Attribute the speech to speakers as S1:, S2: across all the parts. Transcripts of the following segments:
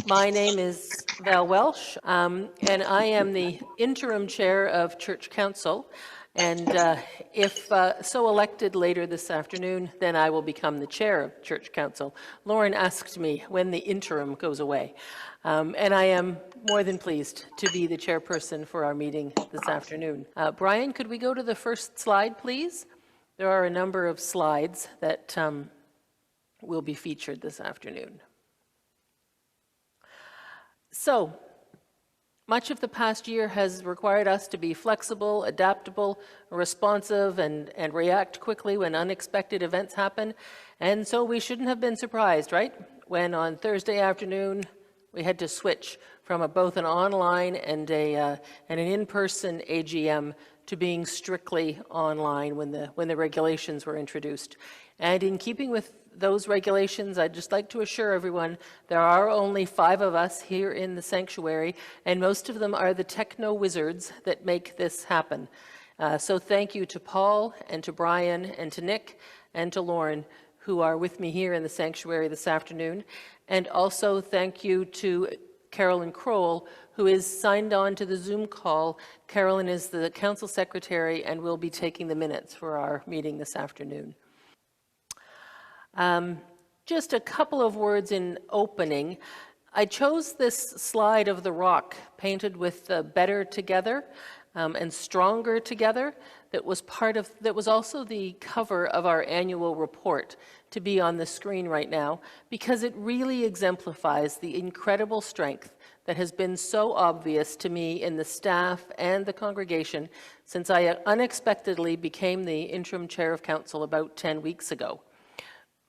S1: My name is Val Welsh, and I am the interim chair of Church Council. And if so elected later this afternoon, then I will become the chair of Church Council. Lauren asked me when the interim goes away. And I am more than pleased to be the chairperson for our meeting this afternoon. Brian, could we go to the first slide, please? There are a number of slides that will be featured this afternoon. So, much of the past year has required us to be flexible, adaptable, responsive, and react quickly when unexpected events happen. And so we shouldn't have been surprised, right? When on Thursday afternoon, we had to switch from both an online and an in-person AGM to being strictly online when the regulations were introduced. And in keeping with those regulations, I'd just like to assure everyone there are only 5 of us here in the sanctuary, and most of them are the techno wizards that make this happen. So thank you to Paul and to Brian and to Nick and to Lauren, who are with me here in the sanctuary this afternoon. And also thank you to Carolyn Kroll, who is signed on to the Zoom call. Carolyn is the council secretary and will be taking the minutes for our meeting this afternoon. Just a couple of words in opening. I chose this slide of the rock painted with better together and stronger together that was also the cover of our annual report to be on the screen right now, because it really exemplifies the incredible strength that has been so obvious to me in the staff and the congregation since I unexpectedly became the interim chair of council about 10 weeks ago.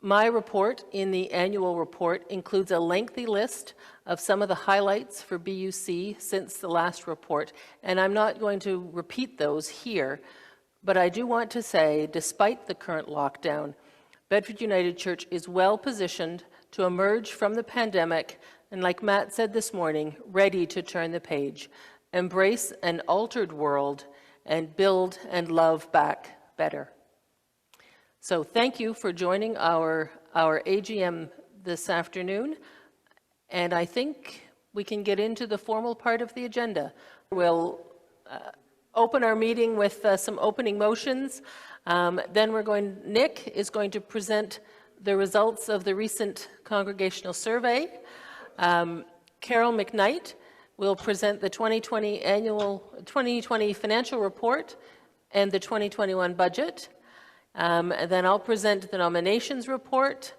S1: My report in the annual report includes a lengthy list of some of the highlights for BUC since the last report, and I'm not going to repeat those here, but I do want to say, despite the current lockdown, Bedford United Church is well positioned to emerge from the pandemic, and like Matt said this morning, ready to turn the page, embrace an altered world, and build and love back better. So thank you for joining our AGM this afternoon, and I think we can get into the formal part of the agenda. We'll open our meeting with some opening motions. Then Nick is going to present the results of the recent congregational survey. Carol McKnight will present the 2020 financial report and the 2021 budget. And then I'll present the nominations report.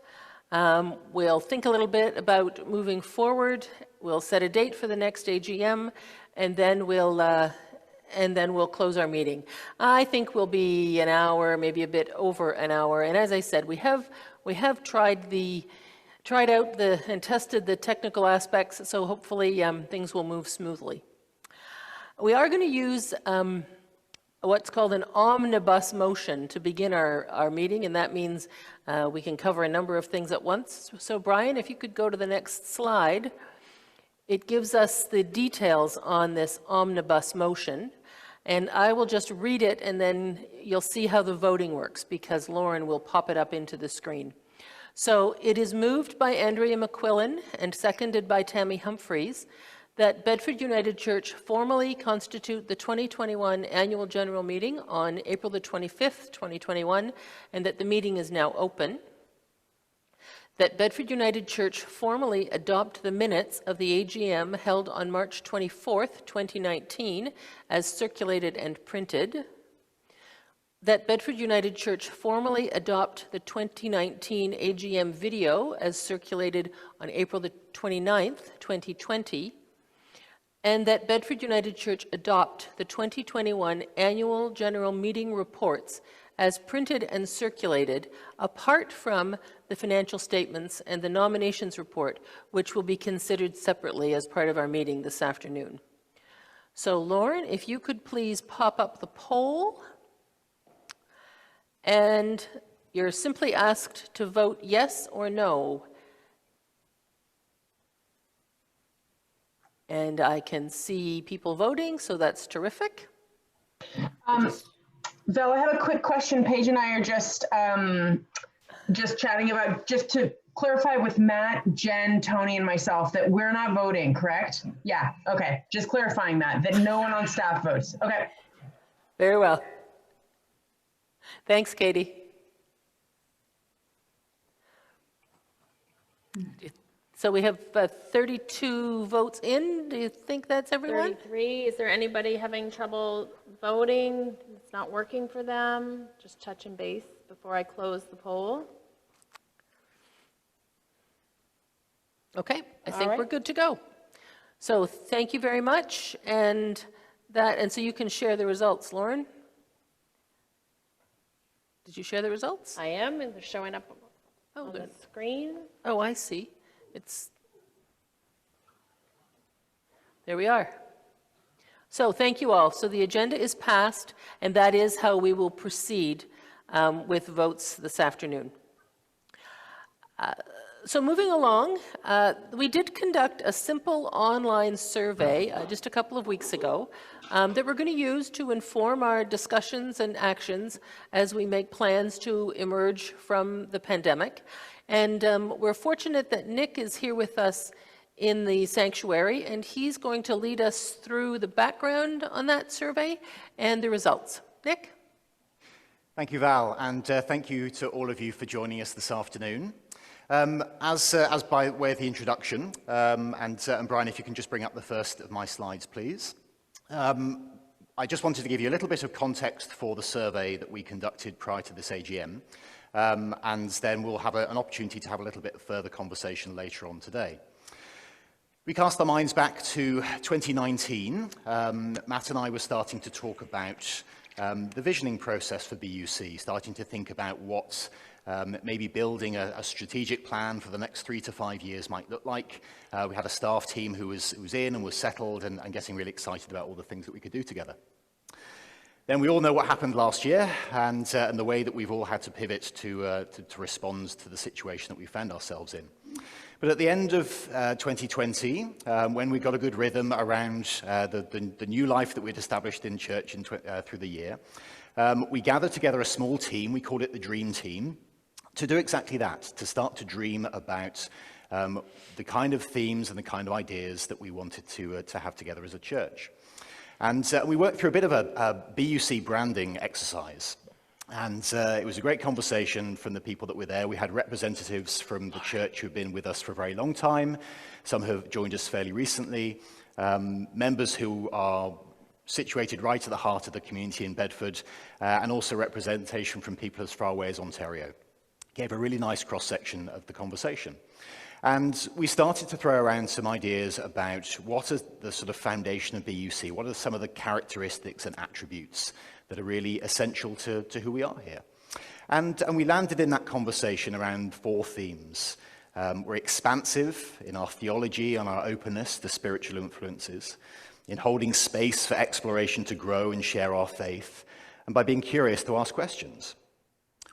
S1: We'll think a little bit about moving forward. We'll set a date for the next AGM, and then we'll close our meeting. I think we'll be an hour, maybe a bit over an hour. And as I said, we have tried out and tested the technical aspects, so hopefully things will move smoothly. We are going to use what's called an Omnibus Motion to begin our meeting, and that means we can cover a number of things at once. So Brian, if you could go to the next slide, it gives us the details on this Omnibus Motion, and I will just read it and then you'll see how the voting works because Lauren will pop it up into the screen. So it is moved by Andrea McQuillan and seconded by Tammy Humphreys that Bedford United Church formally constitute the 2021 Annual General Meeting on April the 25th, 2021, and that the meeting is now open. That Bedford United Church formally adopt the minutes of the AGM held on March 24th, 2019, as circulated and printed. That Bedford United Church formally adopt the 2019 AGM video as circulated on April the 29th, 2020. And that Bedford United Church adopt the 2021 Annual General Meeting reports as printed and circulated, apart from the financial statements and the nominations report, which will be considered separately as part of our meeting this afternoon. So Lauren, if you could please pop up the poll, and you're simply asked to vote yes or no. And I can see people voting, so that's terrific.
S2: Val, I have a quick question. Paige and I are just chatting about, just to clarify with Matt, Jen, Tony, and myself that we're not voting, correct? Yeah, okay. Just clarifying that no one on staff votes. Okay.
S1: Very well. Thanks, Katie. So we have 32 votes in. Do you think that's everyone?
S3: 33. Is there anybody having trouble voting? It's not working for them? Just touching base before I close the poll.
S1: Okay, I think
S3: right.
S1: we're good to go. So thank you very much, and so you can share the results, Lauren. Did you share the results?
S3: I am, and they're showing up on
S1: good.
S3: the screen.
S1: Oh, I see. There we are. So thank you all. So the agenda is passed, and that is how we will proceed with votes this afternoon. So moving along, we did conduct a simple online survey just a couple of weeks ago that we're going to use to inform our discussions and actions as we make plans to emerge from the pandemic. And we're fortunate that Nick is here with us in the sanctuary, and he's going to lead us through the background on that survey and the results. Nick?
S4: Thank you, Val, and thank you to all of you for joining us this afternoon. As by way of the introduction, and Brian, if you can just bring up the first of my slides, please. I just wanted to give you a little bit of context for the survey that we conducted prior to this AGM, and then we'll have an opportunity to have a little bit further conversation later on today. We cast our minds back to 2019. Matt and I were starting to talk about the visioning process for BUC, starting to think about what maybe building a strategic plan for the next 3 to 5 years might look like. We had a staff team who was in and was settled and getting really excited about all the things that we could do together. Then we all know what happened last year and the way that we've all had to pivot to respond to the situation that we found ourselves in. But at the end of 2020, when we got a good rhythm around the new life that we'd established in church through the year, we gathered together a small team, we called it the Dream Team, to do exactly that, to start to dream about the kind of themes and the kind of ideas that we wanted to have together as a church. And we worked through a bit of a BUC branding exercise. And it was a great conversation from the people that were there. We had representatives from the church who've been with us for a very long time. Some have joined us fairly recently. Members who are situated right at the heart of the community in Bedford, and also representation from people as far away as Ontario. Gave a really nice cross-section of the conversation. And we started to throw around some ideas about what is the sort of foundation of BUC, what are some of the characteristics and attributes that are really essential to who we are here. And we landed in that conversation around 4 themes. We're expansive in our theology and our openness to spiritual influences, in holding space for exploration to grow and share our faith, and by being curious to ask questions.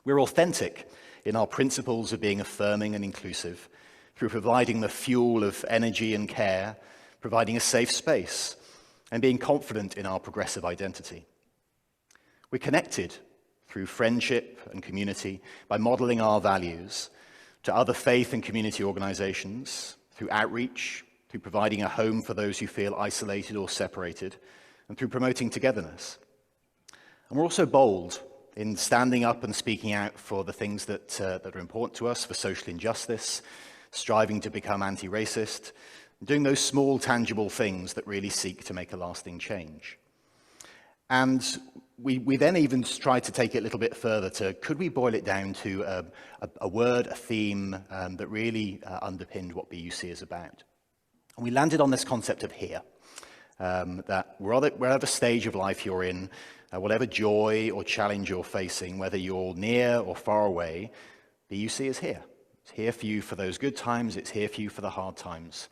S4: We're authentic in our principles of being affirming and inclusive, through providing the fuel of energy and care, providing a safe space, and being confident in our progressive identity. We're connected through friendship and community by modeling our values to other faith and community organizations, through outreach, through providing a home for those who feel isolated or separated, and through promoting togetherness. And we're also bold in standing up and speaking out for the things that are important to us, for social injustice, striving to become anti-racist, and doing those small, tangible things that really seek to make a lasting change. And we then even tried to take it a little bit further to, could we boil it down to a word, a theme that really underpinned what BUC is about? And we landed on this concept of here, that wherever stage of life you're in, whatever joy or challenge you're facing, whether you're near or far away, BUC is here. It's here for you for those good times, it's here for you for the hard times.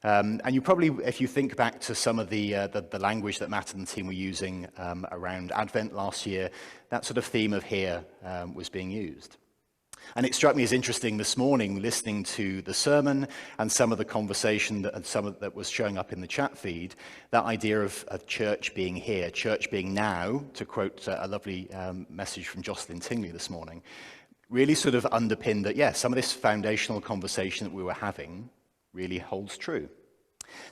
S4: And you probably, if you think back to some of the language that Matt and the team were using around Advent last year, that sort of theme of here was being used. And it struck me as interesting this morning, listening to the sermon and some of the conversation that was showing up in the chat feed, that idea of church being here, church being now, to quote a lovely message from Jocelyn Tingley this morning. really sort of underpinned that, yes, some of this foundational conversation that we were having really holds true.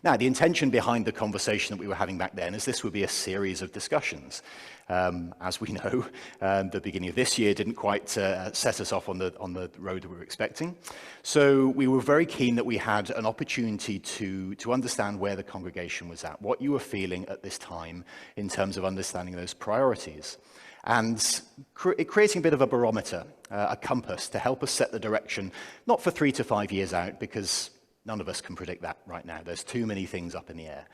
S4: Now, the intention behind the conversation that we were having back then is this would be a series of discussions. As we know, the beginning of this year didn't quite set us off on the road that we were expecting. So we were very keen that we had an opportunity to understand where the congregation was at, what you were feeling at this time in terms of understanding those priorities. And creating a bit of a barometer, a compass to help us set the direction, not for 3 to 5 years out, because none of us can predict that right now. There's too many things up in the air.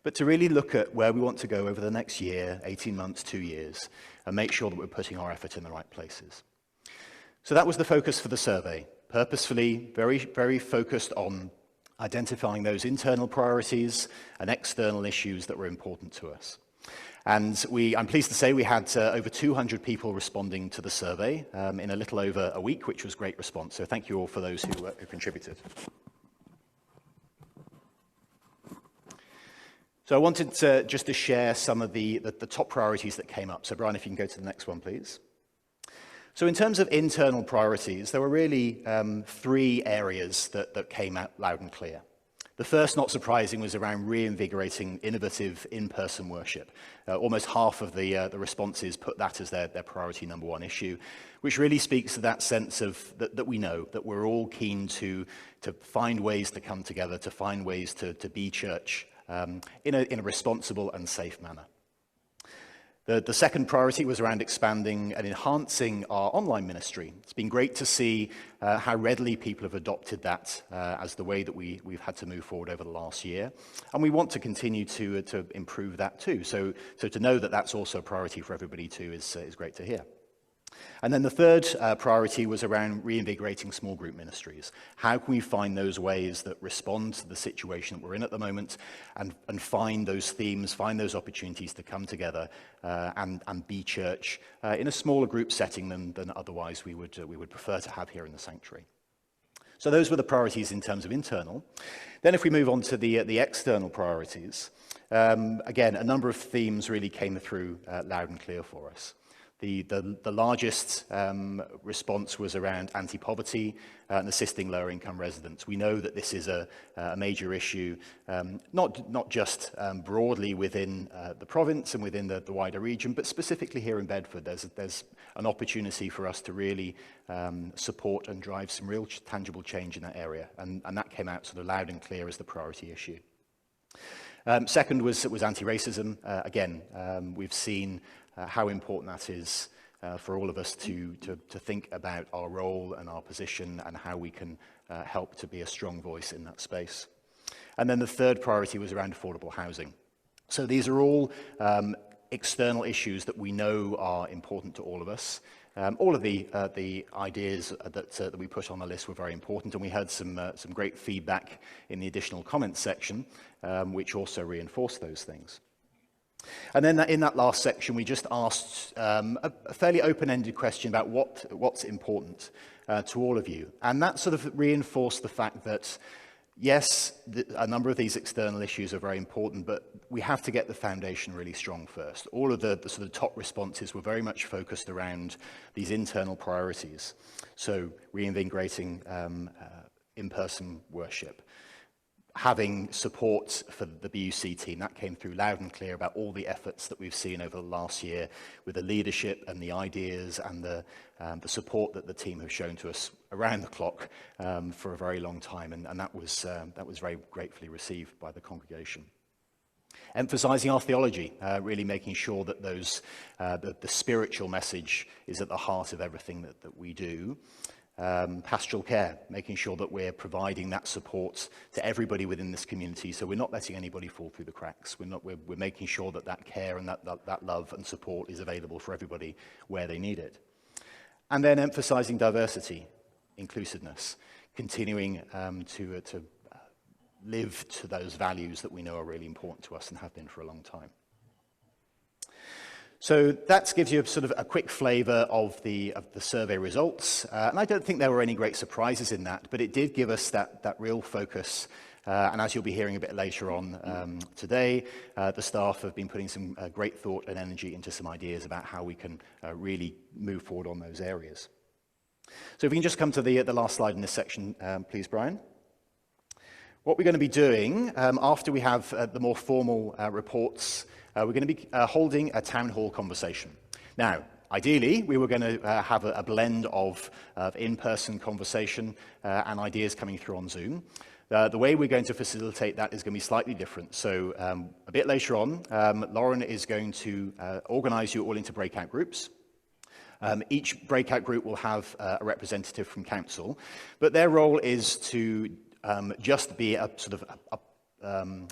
S4: But to really look at where we want to go over the next year, 18 months, 2 years, and make sure that we're putting our effort in the right places. So that was the focus for the survey. Purposefully, very, very focused on identifying those internal priorities and external issues that were important to us. And I'm pleased to say we had over 200 people responding to the survey in a little over a week, which was a great response. So thank you all for those who contributed. So I wanted just to share some of the top priorities that came up. So Brian, if you can go to the next one, please. So in terms of internal priorities, there were really 3 areas that came out loud and clear. The first, not surprising, was around reinvigorating innovative in-person worship. Almost half of the responses put that as their priority number 1 issue, which really speaks to that sense of that we know, that we're all keen to find ways to come together, to find ways to be church in a responsible and safe manner. The second priority was around expanding and enhancing our online ministry. It's been great to see how readily people have adopted that as the way that we've had to move forward over the last year. And we want to continue to improve that too. So to know that that's also a priority for everybody too is great to hear. And then the third priority was around reinvigorating small group ministries. How can we find those ways that respond to the situation that we're in at the moment and find those themes, find those opportunities to come together and be church in a smaller group setting than otherwise we would prefer to have here in the sanctuary. So those were the priorities in terms of internal. Then if we move on to the external priorities, again, a number of themes really came through loud and clear for us. The largest response was around anti-poverty and assisting lower-income residents. We know that this is a major issue, not just broadly within the province and within the wider region, but specifically here in Bedford. There's an opportunity for us to really support and drive some real tangible change in that area, and that came out sort of loud and clear as the priority issue. Second was anti-racism. Again, we've seen how important that is for all of us to think about our role and our position and how we can help to be a strong voice in that space. And then the third priority was around affordable housing. So these are all external issues that we know are important to all of us. All of the ideas that we put on the list were very important, and we had some great feedback in the additional comments section, which also reinforced those things. And then in that last section, we just asked a fairly open-ended question about what's important to all of you. And that sort of reinforced the fact that, yes, a number of these external issues are very important, but we have to get the foundation really strong first. All of the sort of top responses were very much focused around these internal priorities. So reinvigorating in-person worship. Having support for the BUC team, that came through loud and clear about all the efforts that we've seen over the last year with the leadership and the ideas and the support that the team have shown to us around the clock for a very long time, and that was very gratefully received by the congregation. Emphasizing our theology, really making sure that the spiritual message is at the heart of everything that we do. Pastoral care, making sure that we're providing that support to everybody within this community, so we're not letting anybody fall through the cracks. We're making sure that care and that love and support is available for everybody where they need it. And then emphasizing diversity, inclusiveness, continuing to live to those values that we know are really important to us and have been for a long time. So that gives you sort of a quick flavor of the survey results. And I don't think there were any great surprises in that, but it did give us that real focus. And as you'll be hearing a bit later on today, the staff have been putting some great thought and energy into some ideas about how we can really move forward on those areas. So if we can just come to the last slide in this section, please, Brian. What we're going to be doing after we have the more formal reports, we're going to be holding a town hall conversation. Now, ideally, we were going to have a blend of in-person conversation and ideas coming through on Zoom. The way we're going to facilitate that is going to be slightly different. So a bit later on, Lauren is going to organize you all into breakout groups. Each breakout group will have a representative from council, but their role is to just be a sort of a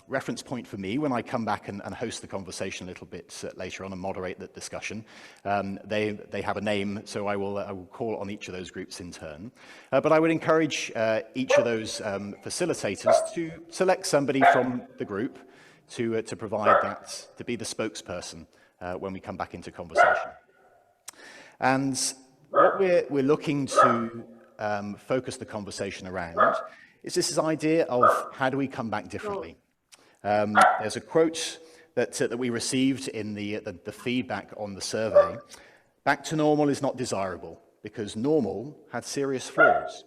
S4: reference point for me when I come back and host the conversation a little bit later on and moderate the discussion. They have a name, so I will call on each of those groups in turn. But I would encourage each of those facilitators to select somebody from the group to provide that, to be the spokesperson when we come back into conversation. And what we're looking to focus the conversation around is this idea of how do we come back differently. There's a quote that we received in the feedback on the survey. Back to normal is not desirable because normal had serious flaws.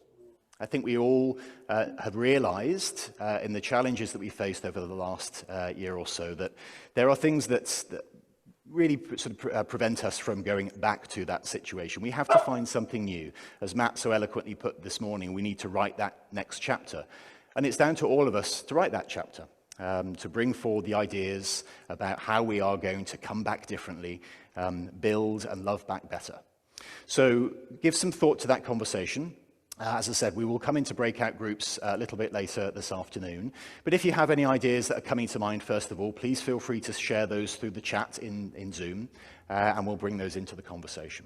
S4: I think we all have realized in the challenges that we faced over the last year or so that there are things that really sort of prevent us from going back to that situation. We have to find something new. As Matt so eloquently put this morning, we need to write that next chapter. And it's down to all of us to write that chapter, to bring forward the ideas about how we are going to come back differently, build and love back better. So give some thought to that conversation. As I said, we will come into breakout groups a little bit later this afternoon. But if you have any ideas that are coming to mind, first of all, please feel free to share those through the chat in Zoom, and we'll bring those into the conversation.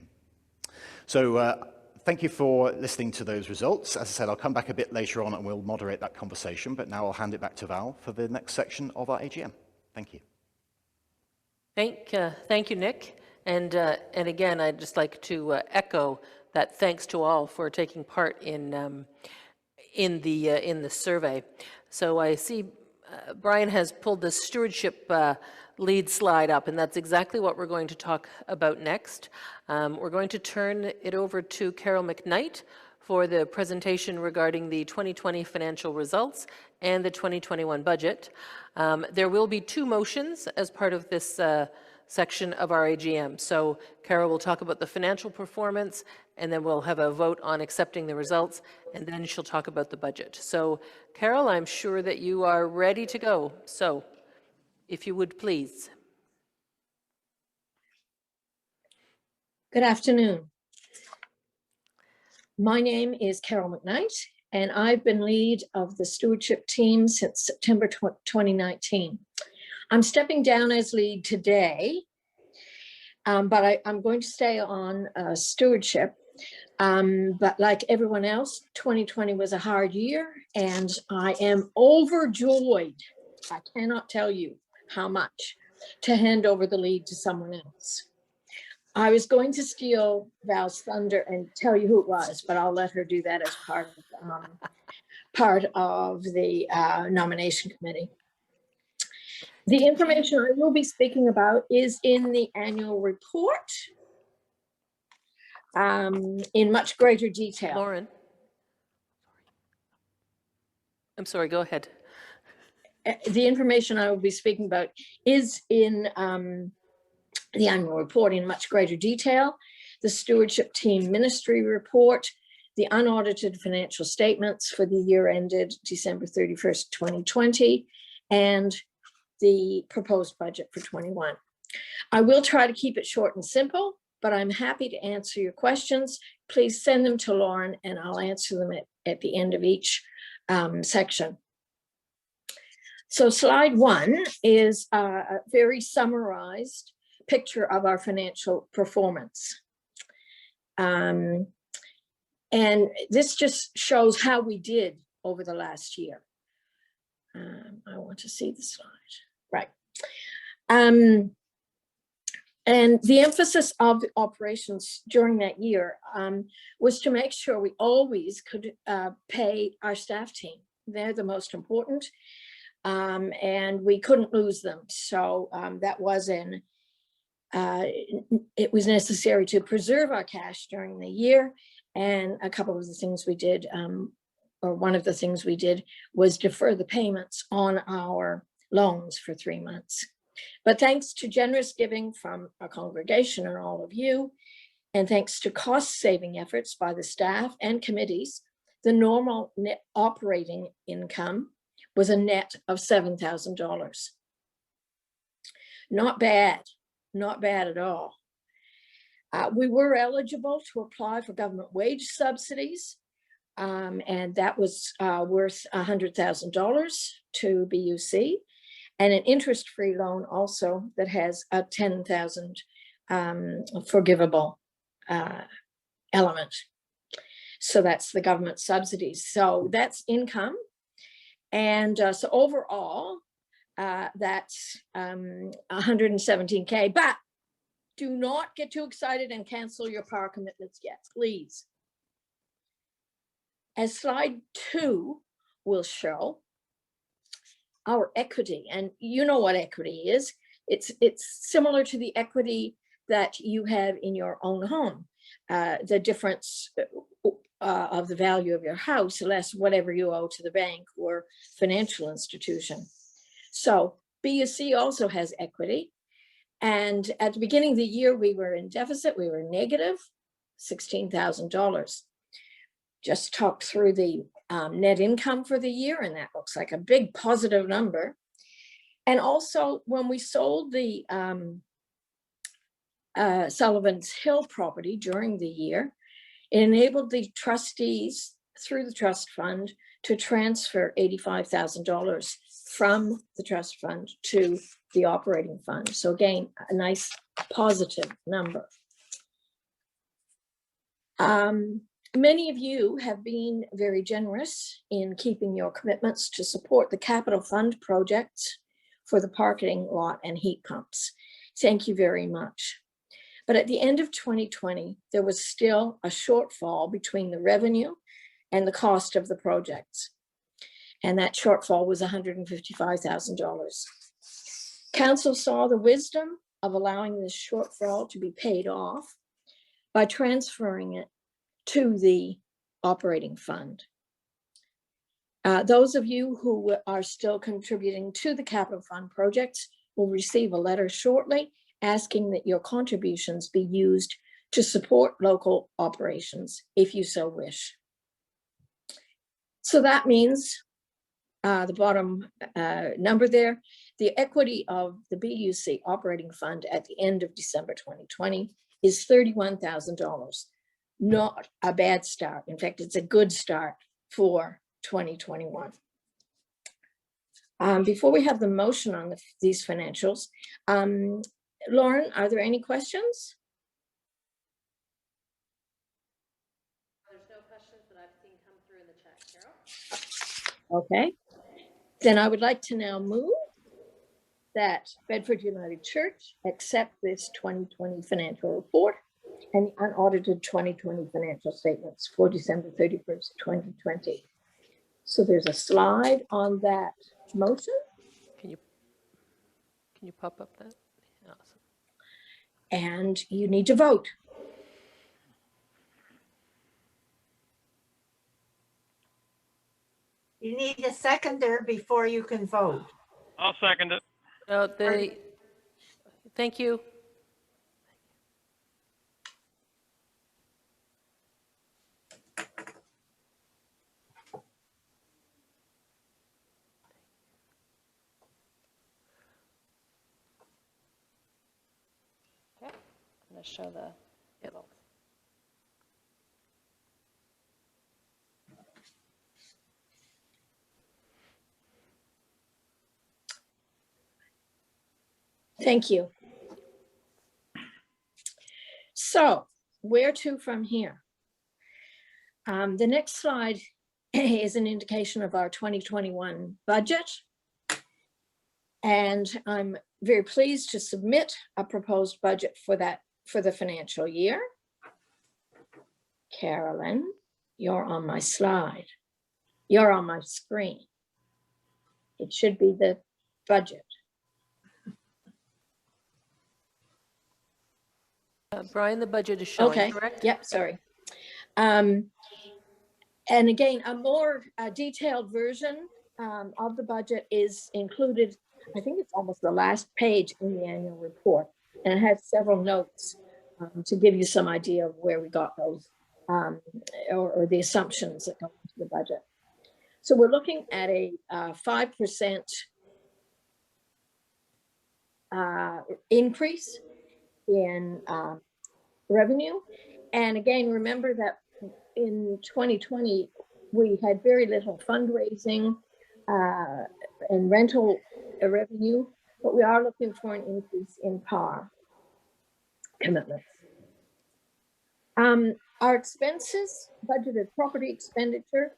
S4: So thank you for listening to those results. As I said, I'll come back a bit later on and we'll moderate that conversation, but now I'll hand it back to Val for the next section of our AGM. Thank you.
S1: Thank you, Nick. And again, I'd just like to echo that thanks to all for taking part in the survey. So I see Brian has pulled the stewardship lead slide up, and that's exactly what we're going to talk about next. We're going to turn it over to Carol McKnight for the presentation regarding the 2020 financial results and the 2021 budget. There will be two motions as part of this section of our AGM. So Carol will talk about the financial performance, and then we'll have a vote on accepting the results, and then she'll talk about the budget. So Carol, I'm sure that you are ready to go. So if you would please.
S5: Good afternoon. My name is Carol McKnight, and I've been lead of the stewardship team since September 2019. I'm stepping down as lead today, but I'm going to stay on stewardship. But like everyone else, 2020 was a hard year, and I am overjoyed, I cannot tell you how much, to hand over the lead to someone else. I was going to steal Val's thunder and tell you who it was, but I'll let her do that as part of the nomination committee. The information I will be speaking about is in the annual report in much greater detail.
S1: Lauren. I'm sorry, go ahead.
S5: The information I will be speaking about is in the annual report in much greater detail, the stewardship team ministry report, the unaudited financial statements for the year ended December 31st, 2020, and the proposed budget for 21. I will try to keep it short and simple, but I'm happy to answer your questions. Please send them to Lauren and I'll answer them at the end of each section. So slide 1 is a very summarized picture of our financial performance. And this just shows how we did over the last year. I want to see the slide. Right. And the emphasis of the operations during that year was to make sure we always could pay our staff team. They're the most important, and we couldn't lose them. So that was it was necessary to preserve our cash during the year And a couple of the things we did, or one of the things we did, was defer the payments on our loans for 3 months. But thanks to generous giving from our congregation and all of you, and thanks to cost-saving efforts by the staff and committees, the normal net operating income was a net of $7,000. Not bad, not bad at all. We were eligible to apply for government wage subsidies, and that was worth $100,000 to BUC, and an interest-free loan also that has a $10,000 forgivable element. So that's the government subsidies. So that's income. And so overall, that's 117K, but do not get too excited and cancel your power commitments yet, please. As slide 2 will show, our equity, and you know what equity is. It's similar to the equity that you have in your own home. The difference of the value of your house less whatever you owe to the bank or financial institution. So BUC also has equity. And at the beginning of the year, we were in deficit. We were negative $16,000. Just talked through the net income for the year, and that looks like a big positive number. And also when we sold the Sullivan's Hill property during the year, it enabled the trustees through the trust fund to transfer $85,000 from the trust fund to the operating fund. So again, a nice positive number. Many of you have been very generous in keeping your commitments to support the capital fund projects for the parking lot and heat pumps. Thank you very much. But at the end of 2020, there was still a shortfall between the revenue and the cost of the projects. And that shortfall was $155,000. Council saw the wisdom of allowing this shortfall to be paid off by transferring it to the operating fund. Those of you who are still contributing to the capital fund projects will receive a letter shortly asking that your contributions be used to support local operations if you so wish. So that means the bottom number there, the equity of the BUC operating fund at the end of December 2020 is $31,000. Not a bad start. In fact, it's a good start for 2021. Before we have the motion on these financials, Lauren, are there any questions?
S3: There's no questions that I've seen come through in the chat, Carol.
S5: Okay, then I would like to now move that Bedford United Church accept this 2020 financial report and the unaudited 2020 financial statements for December 31st, 2020. So there's a slide on that motion.
S1: Can you pop up that? Awesome.
S5: And you need to vote.
S6: You need a seconder before you can vote.
S7: I'll second it.
S1: No, thank you.
S3: Okay, I'm going to show the results.
S5: Thank you. So where to from here? The next slide is an indication of our 2021 budget. And I'm very pleased to submit a proposed budget for the financial year. Carolyn, you're on my slide. You're on my screen. It should be the budget.
S1: Brian, the budget is showing,
S5: Okay,
S1: correct?
S5: yep, sorry. And again, a more detailed version of the budget is included. I think it's almost the last page in the annual report, and it has several notes to give you some idea of where we got those or the assumptions that go into the budget. So we're looking at a 5% increase in revenue. And again, remember that in 2020, we had very little fundraising and rental revenue, but we are looking for an increase in PAR commitments. Our expenses, budgeted property expenditure,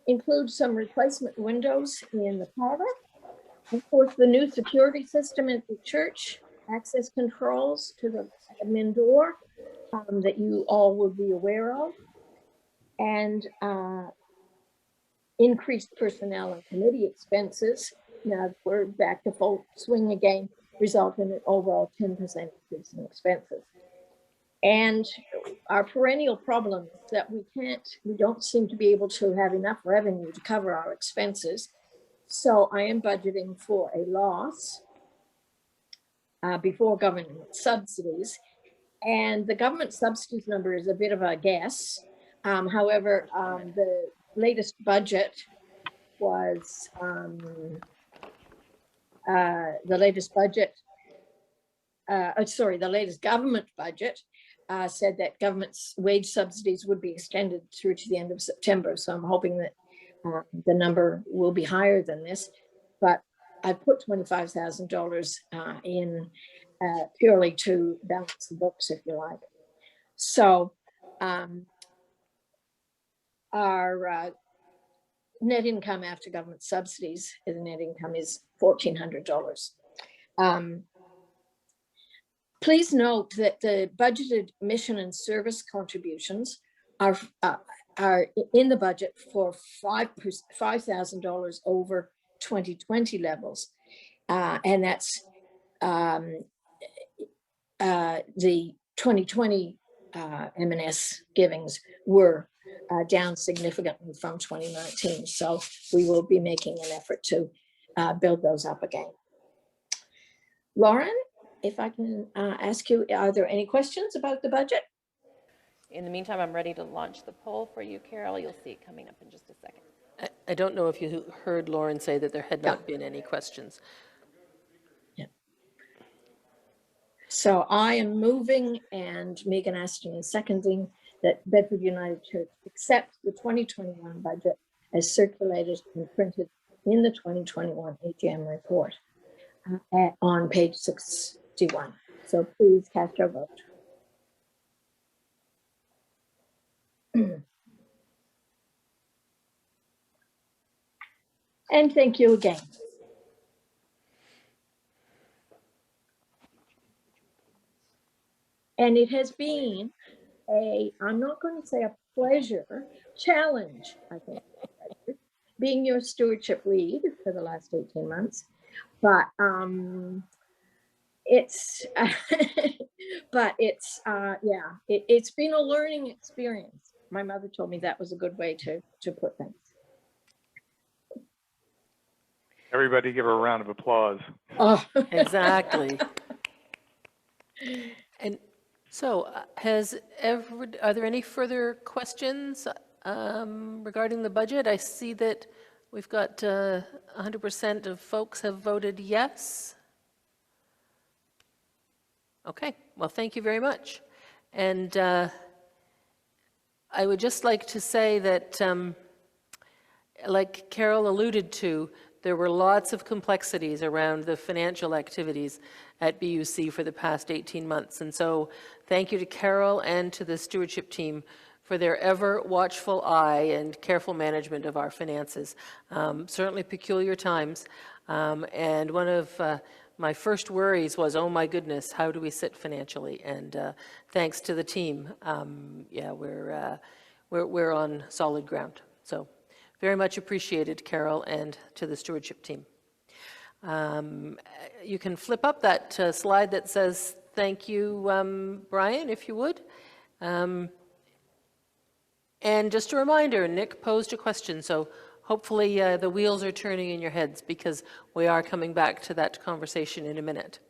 S5: includes some replacement windows in the parlor. Of course, the new security system at the church, access controls to the admin door that you all will be aware of, and increased personnel and committee expenses. Now we're back to full swing again, result in an overall 10% increase in expenses. And our perennial problem is that we don't seem to be able to have enough revenue to cover our expenses. So I am budgeting for a loss before government subsidies. And the government subsidies number is a bit of a guess. However, the latest budget was, the latest government budget said that government's wage subsidies would be extended through to the end of September. So I'm hoping that the number will be higher than this, but I put $25,000 in purely to balance the books, if you like. So our net income after government subsidies, the net income is $1,400. Please note that the budgeted mission and service contributions are in the budget for $5,000 over 2020 levels, and that's the 2020 M&S givings were down significantly from 2019. So we will be making an effort to build those up again. Lauren, if I can ask you, are there any questions about the budget?
S3: In the meantime, I'm ready to launch the poll for you, Carol. You'll see it coming up in just a second.
S1: I don't know if you heard Lauren say that there had not been any questions.
S5: Yeah. So I am moving, and Megan Aston is seconding, that Bedford United Church accept the 2021 budget as circulated and printed in the 2021 AGM report on page 61. So please cast your vote. And thank you again. And it has been I'm not going to say a pleasure, challenge, I think, being your stewardship lead for the last 18 months. But it's it's been a learning experience. My mother told me that was a good way to put things.
S7: Everybody give her a round of applause.
S5: Oh,
S1: Exactly. And so are there any further questions regarding the budget? I see that we've got 100% of folks have voted yes. Okay, well, thank you very much. And I would just like to say that, like Carol alluded to, there were lots of complexities around the financial activities at BUC for the past 18 months. And so thank you to Carol and to the stewardship team for their ever watchful eye and careful management of our finances. Certainly peculiar times. And one of my first worries was, oh my goodness, how do we sit financially? And thanks to the team, we're on solid ground. So very much appreciated, Carol, and to the stewardship team. You can flip up that slide that says, thank you, Brian, if you would. And just a reminder, Nick posed a question, so hopefully the wheels are turning in your heads because we are coming back to that conversation in a minute.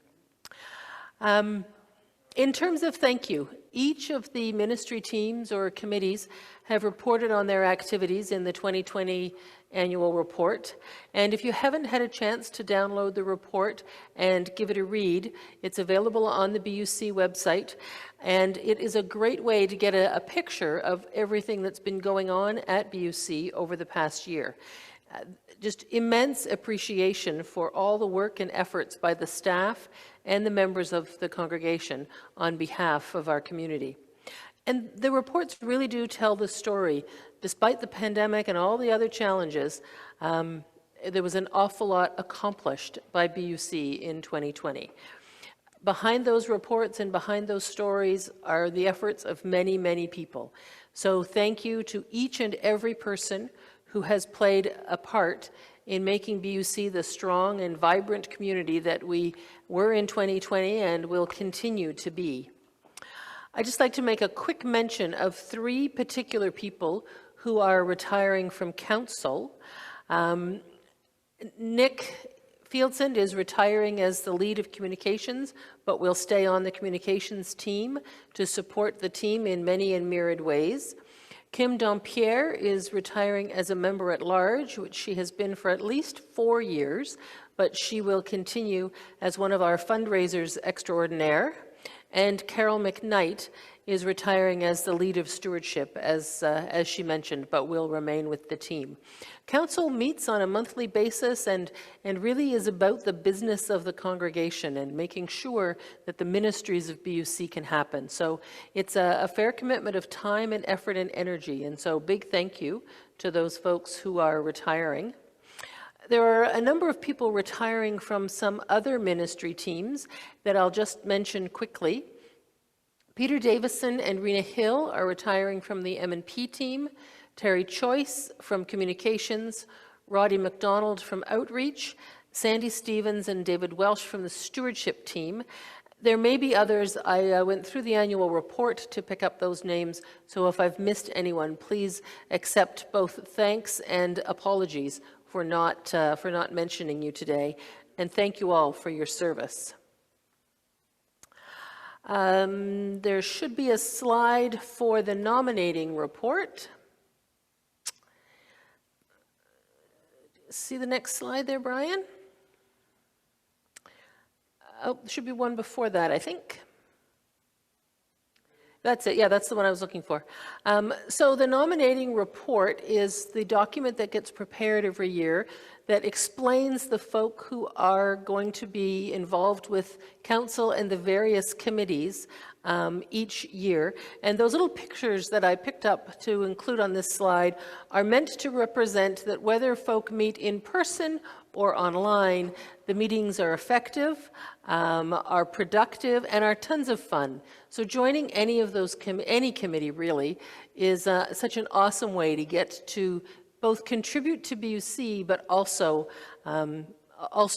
S1: In terms of thank you, each of the ministry teams or committees have reported on their activities in the 2020 annual report. And if you haven't had a chance to download the report and give it a read, it's available on the BUC website. And it is a great way to get a picture of everything that's been going on at BUC over the past year. Just immense appreciation for all the work and efforts by the staff and the members of the congregation on behalf of our community. And the reports really do tell the story. Despite the pandemic and all the other challenges, there was an awful lot accomplished by BUC in 2020. Behind those reports and behind those stories are the efforts of many, many people. So thank you to each and every person who has played a part in making BUC the strong and vibrant community that we were in 2020 and will continue to be. I'd just like to make a quick mention of 3 particular people who are retiring from council. Nick Fieldson is retiring as the lead of communications, but will stay on the communications team to support the team in many and myriad ways. Kim Dompierre is retiring as a member at large, which she has been for at least 4 years, but she will continue as one of our fundraisers extraordinaire. And Carol McKnight is retiring as the lead of stewardship, as she mentioned, but will remain with the team. Council meets on a monthly basis and really is about the business of the congregation and making sure that the ministries of BUC can happen. So it's a fair commitment of time and effort and energy, and so big thank you to those folks who are retiring. There are a number of people retiring from some other ministry teams that I'll just mention quickly. Peter Davison and Rena Hill are retiring from the M&P team, Terry Choice from Communications, Roddy McDonald from Outreach, Sandy Stevens and David Welsh from the Stewardship team. There may be others. I went through the annual report to pick up those names, so if I've missed anyone, please accept both thanks and apologies for not mentioning you today, and thank you all for your service. There should be a slide for the nominating report. See the next slide there, Brian? Oh, there should be one before that, I think. That's it, yeah, that's the one I was looking for. So the nominating report is the document that gets prepared every year that explains the folk who are going to be involved with council and the various committees each year. And those little pictures that I picked up to include on this slide are meant to represent that whether folk meet in person or online, the meetings are effective, are productive, and are tons of fun. So joining any of those, any committee really, is such an awesome way to get to both contribute to BUC, but also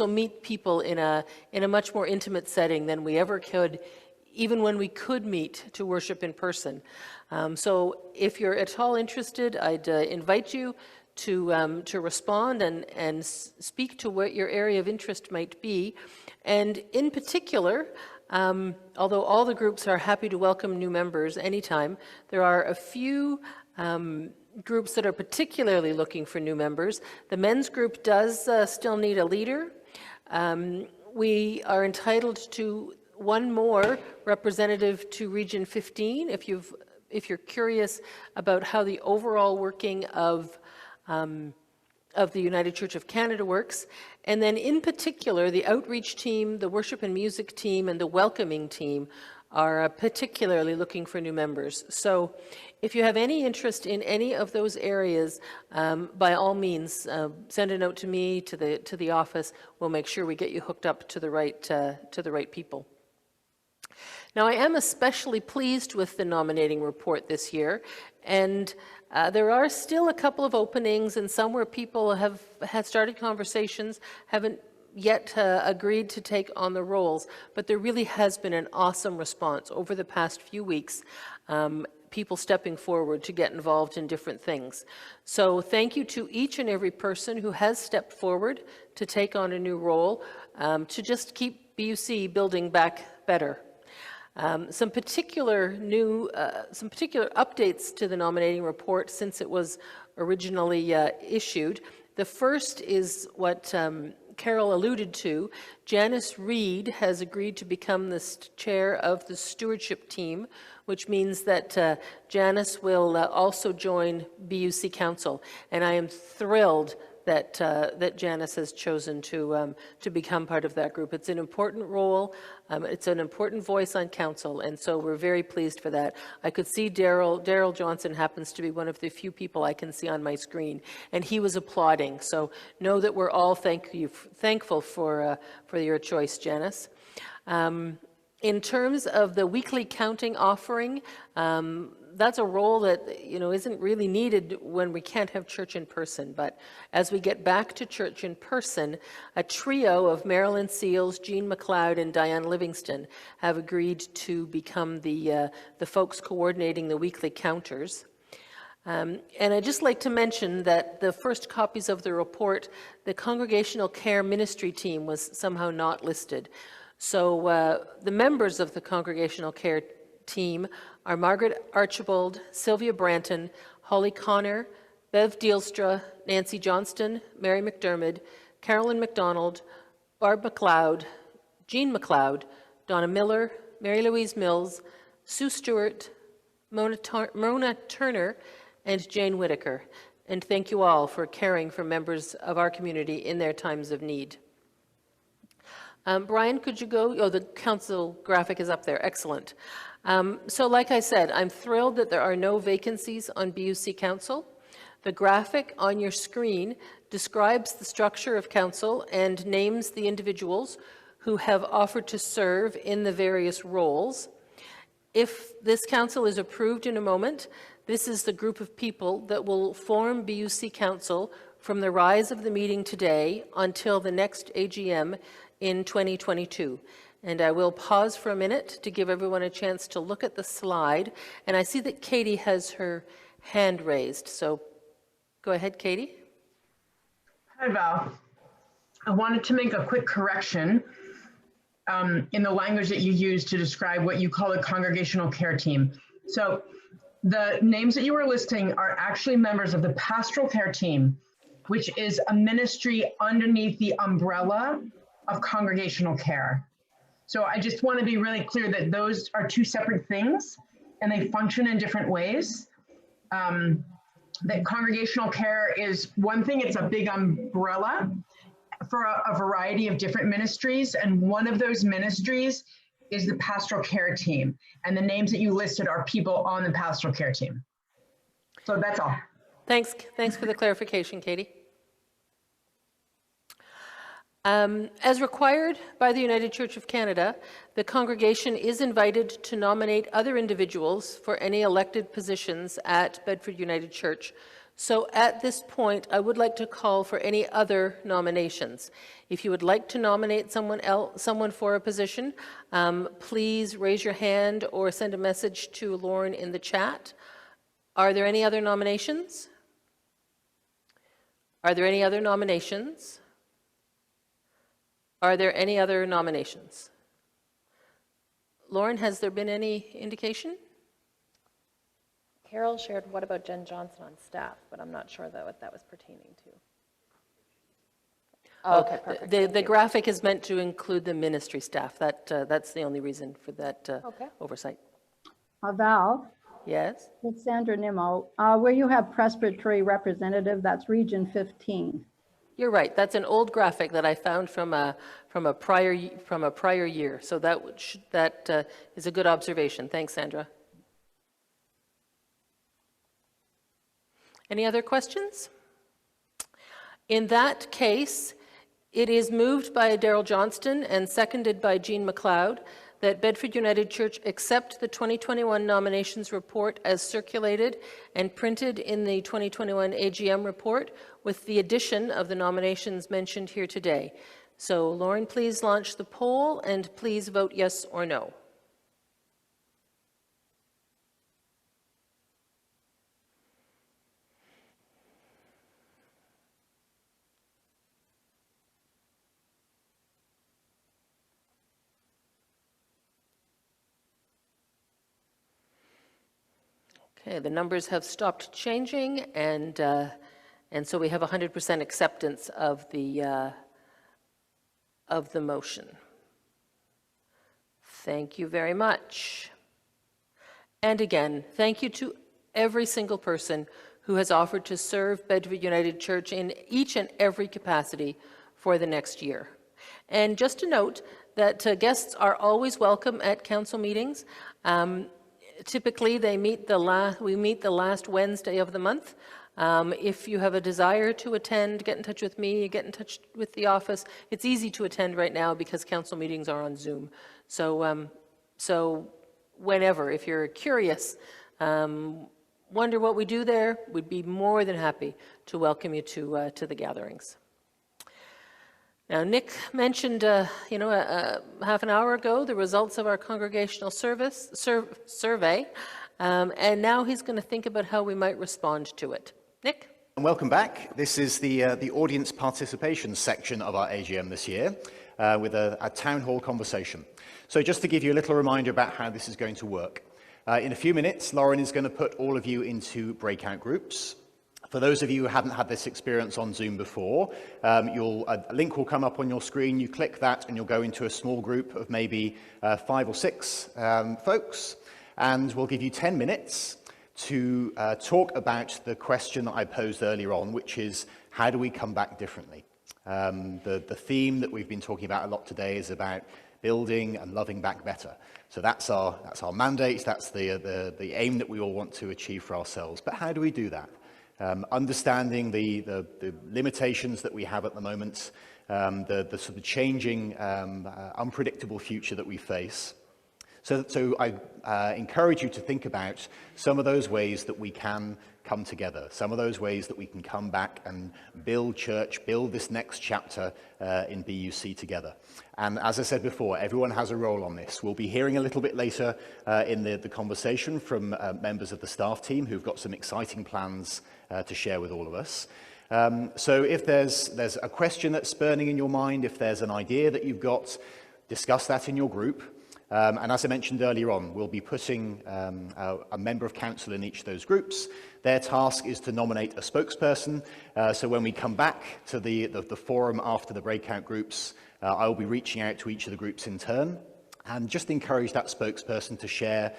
S1: meet people in a much more intimate setting than we ever could, even when we could meet to worship in person. So if you're at all interested, I'd invite you to respond and speak to what your area of interest might be. And in particular, although all the groups are happy to welcome new members anytime, there are a few groups that are particularly looking for new members. The men's group does still need a leader. We are entitled to one more representative to Region 15 if you're curious about how the overall working of the United Church of Canada works. And then in particular, the outreach team, the worship and music team, and the welcoming team are particularly looking for new members. So if you have any interest in any of those areas, by all means, send a note to me, to the office. We'll make sure we get you hooked up to the right people. Now, I am especially pleased with the nominating report this year, and there are still a couple of openings and some where people have started conversations, haven't yet agreed to take on the roles, but there really has been an awesome response over the past few weeks. people stepping forward to get involved in different things. So thank you to each and every person who has stepped forward to take on a new role, to just keep BUC building back better. Some particular updates to the nominating report since it was originally issued. The first is what Carol alluded to. Janice Reed has agreed to become the chair of the stewardship team, which means that Janice will also join BUC Council. And I am thrilled that Janice has chosen to become part of that group. It's an important role. It's an important voice on council, and so we're very pleased for that. I could see Daryl Johnson happens to be one of the few people I can see on my screen, and he was applauding. So know that we're all thankful for your choice, Janice. In terms of the weekly counting offering, that's a role that isn't really needed when we can't have church in person. But as we get back to church in person, a trio of Marilyn Seals, Jean McLeod, and Diane Livingston have agreed to become the folks coordinating the weekly counters. And I'd just like to mention that the first copies of the report, the Congregational Care Ministry team was somehow not listed. So the members of the Congregational Care team are Margaret Archibald, Sylvia Branton, Holly Connor, Bev Dealstra, Nancy Johnston, Mary McDermott, Carolyn McDonald, Barb McLeod, Jean McLeod, Donna Miller, Mary Louise Mills, Sue Stewart, Mona Turner, and Jane Whitaker. And thank you all for caring for members of our community in their times of need. Brian, could you go? Oh, the council graphic is up there. Excellent. So like I said, I'm thrilled that there are no vacancies on BUC Council. The graphic on your screen describes the structure of council and names the individuals who have offered to serve in the various roles. If this council is approved in a moment, this is the group of people that will form BUC Council from the rise of the meeting today until the next AGM in 2022. And I will pause for a minute to give everyone a chance to look at the slide. And I see that Katie has her hand raised. So go ahead, Katie.
S2: Hi, Val. I wanted to make a quick correction in the language that you use to describe what you call a congregational care team. So the names that you were listing are actually members of the pastoral care team, which is a ministry underneath the umbrella of congregational care. So I just want to be really clear that those are two separate things and they function in different ways. That congregational care is one thing, it's a big umbrella for a variety of different ministries. And one of those ministries is the pastoral care team. And the names that you listed are people on the pastoral care team. So that's all.
S1: Thanks for the clarification, Katie. As required by the United Church of Canada, the congregation is invited to nominate other individuals for any elected positions at Bedford United Church. So at this point, I would like to call for any other nominations. If you would like to nominate someone for a position, please raise your hand or send a message to Lauren in the chat. Are there any other nominations? Are there any other nominations? Are there any other nominations? Lauren, has there been any indication?
S3: Carol shared, what about Jen Johnson on staff? But I'm not sure what that was pertaining to. Oh, okay, perfect.
S1: The graphic is meant to include the ministry staff. That's the only reason for that oversight.
S8: Val?
S1: Yes?
S8: It's Sandra Nimmo. Where you have presbytery representative, that's Region 15.
S1: You're right. That's an old graphic that I found from a prior year. So that is a good observation. Thanks, Sandra. Any other questions? In that case, it is moved by Daryl Johnston and seconded by Jean McLeod that Bedford United Church accept the 2021 nominations report as circulated and printed in the 2021 AGM report with the addition of the nominations mentioned here today. So Lauren, please launch the poll and please vote yes or no. Okay, the numbers have stopped changing, and so we have 100% acceptance of the motion. Thank you very much. And again, thank you to every single person who has offered to serve Bedford United Church in each and every capacity for the next year. And just to note that guests are always welcome at council meetings. Typically, we meet the last Wednesday of the month. If you have a desire to attend, get in touch with me, get in touch with the office. It's easy to attend right now because council meetings are on Zoom. So whenever, if you're curious, wonder what we do there, we'd be more than happy to welcome you to the gatherings. Now, Nick mentioned, half an hour ago, the results of our congregational survey, and now he's going to think about how we might respond to it. Nick?
S4: And welcome back. This is the audience participation section of our AGM this year, with a town hall conversation. So just to give you a little reminder about how this is going to work. In a few minutes, Lauren is going to put all of you into breakout groups. For those of you who haven't had this experience on Zoom before, a link will come up on your screen. You click that and you'll go into a small group of maybe 5 or 6 folks. And we'll give you 10 minutes to talk about the question that I posed earlier on, which is, how do we come back differently? The theme that we've been talking about a lot today is about building and loving back better. So that's our mandate, that's the aim that we all want to achieve for ourselves. But how do we do that? Understanding the limitations that we have at the moment, the sort of changing, unpredictable future that we face. So I encourage you to think about some of those ways that we can come together, some of those ways that we can come back and build church, build this next chapter in BUC together. And as I said before, everyone has a role on this. We'll be hearing a little bit later in the conversation from members of the staff team who've got some exciting plans to share with all of us. So if there's a question that's burning in your mind, if there's an idea that you've got, discuss that in your group. And as I mentioned earlier on, we'll be putting a member of council in each of those groups. Their task is to nominate a spokesperson. So when we come back to the forum after the breakout groups, I will be reaching out to each of the groups in turn and just encourage that spokesperson to share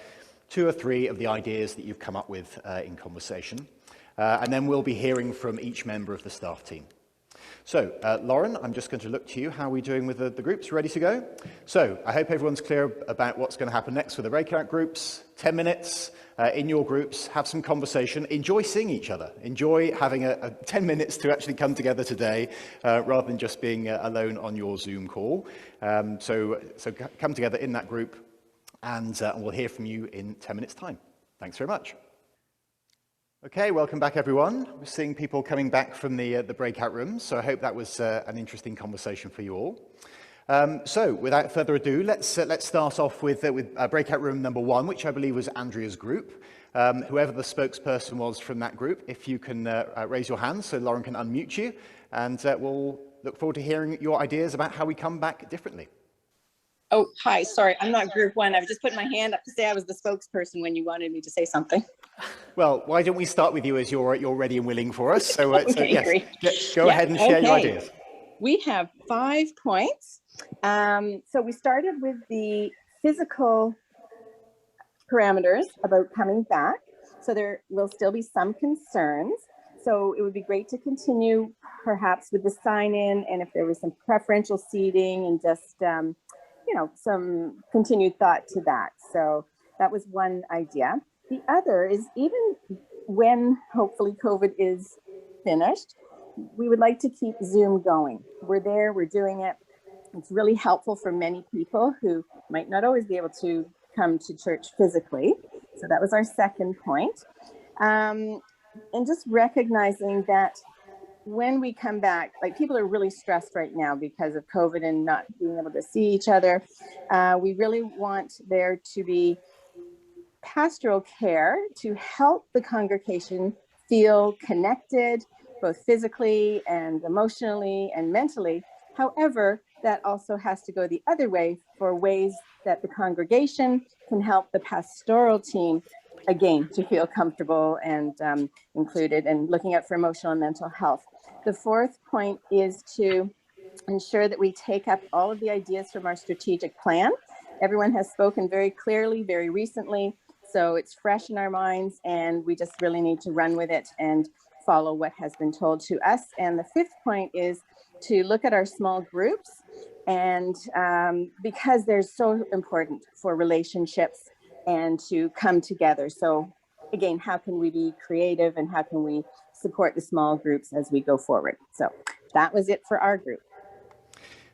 S4: 2 or 3 of the ideas that you've come up with in conversation. And then we'll be hearing from each member of the staff team. So, Lauren, I'm just going to look to you. How are we doing with the groups? Ready to go? So, I hope everyone's clear about what's going to happen next with the breakout groups. 10 minutes in your groups, have some conversation. Enjoy seeing each other. Enjoy having 10 minutes to actually come together today, rather than just being alone on your Zoom call. So come together in that group, and we'll hear from you in 10 minutes' time. Thanks very much. Okay, welcome back, everyone. We're seeing people coming back from the breakout rooms, so I hope that was an interesting conversation for you all. So, without further ado, let's start off with breakout room number 1, which I believe was Andrea's group. Whoever the spokesperson was from that group, if you can raise your hand so Lauren can unmute you, and we'll look forward to hearing your ideas about how we come back differently.
S9: Oh, hi, sorry, I'm not group 1. I've just put my hand up to say I was the spokesperson when you wanted me to say something.
S4: Well, why don't we start with you as you're ready and willing for us? So,
S9: Okay,
S4: yes,
S9: great.
S4: go ahead and share your ideas.
S9: We have 5 points. So we started with the physical parameters about coming back. So there will still be some concerns. So it would be great to continue perhaps with the sign-in, and if there was some preferential seating and just, some continued thought to that. So that was one idea. The other is, even when hopefully COVID is finished, we would like to keep Zoom going. We're there, we're doing it. It's really helpful for many people who might not always be able to come to church physically. So that was our second point. And just recognizing that when we come back, like, people are really stressed right now because of COVID and not being able to see each other. We really want there to be pastoral care to help the congregation feel connected, both physically and emotionally and mentally. However, that also has to go the other way for ways that the congregation can help the pastoral team again, to feel comfortable and included and looking out for emotional and mental health. The fourth point is to ensure that we take up all of the ideas from our strategic plan. Everyone has spoken very clearly, very recently, so it's fresh in our minds, and we just really need to run with it and follow what has been told to us. And the fifth point is to look at our small groups, and because they're so important for relationships and to come together. So again, how can we be creative and how can we support the small groups as we go forward? So that was it for our group.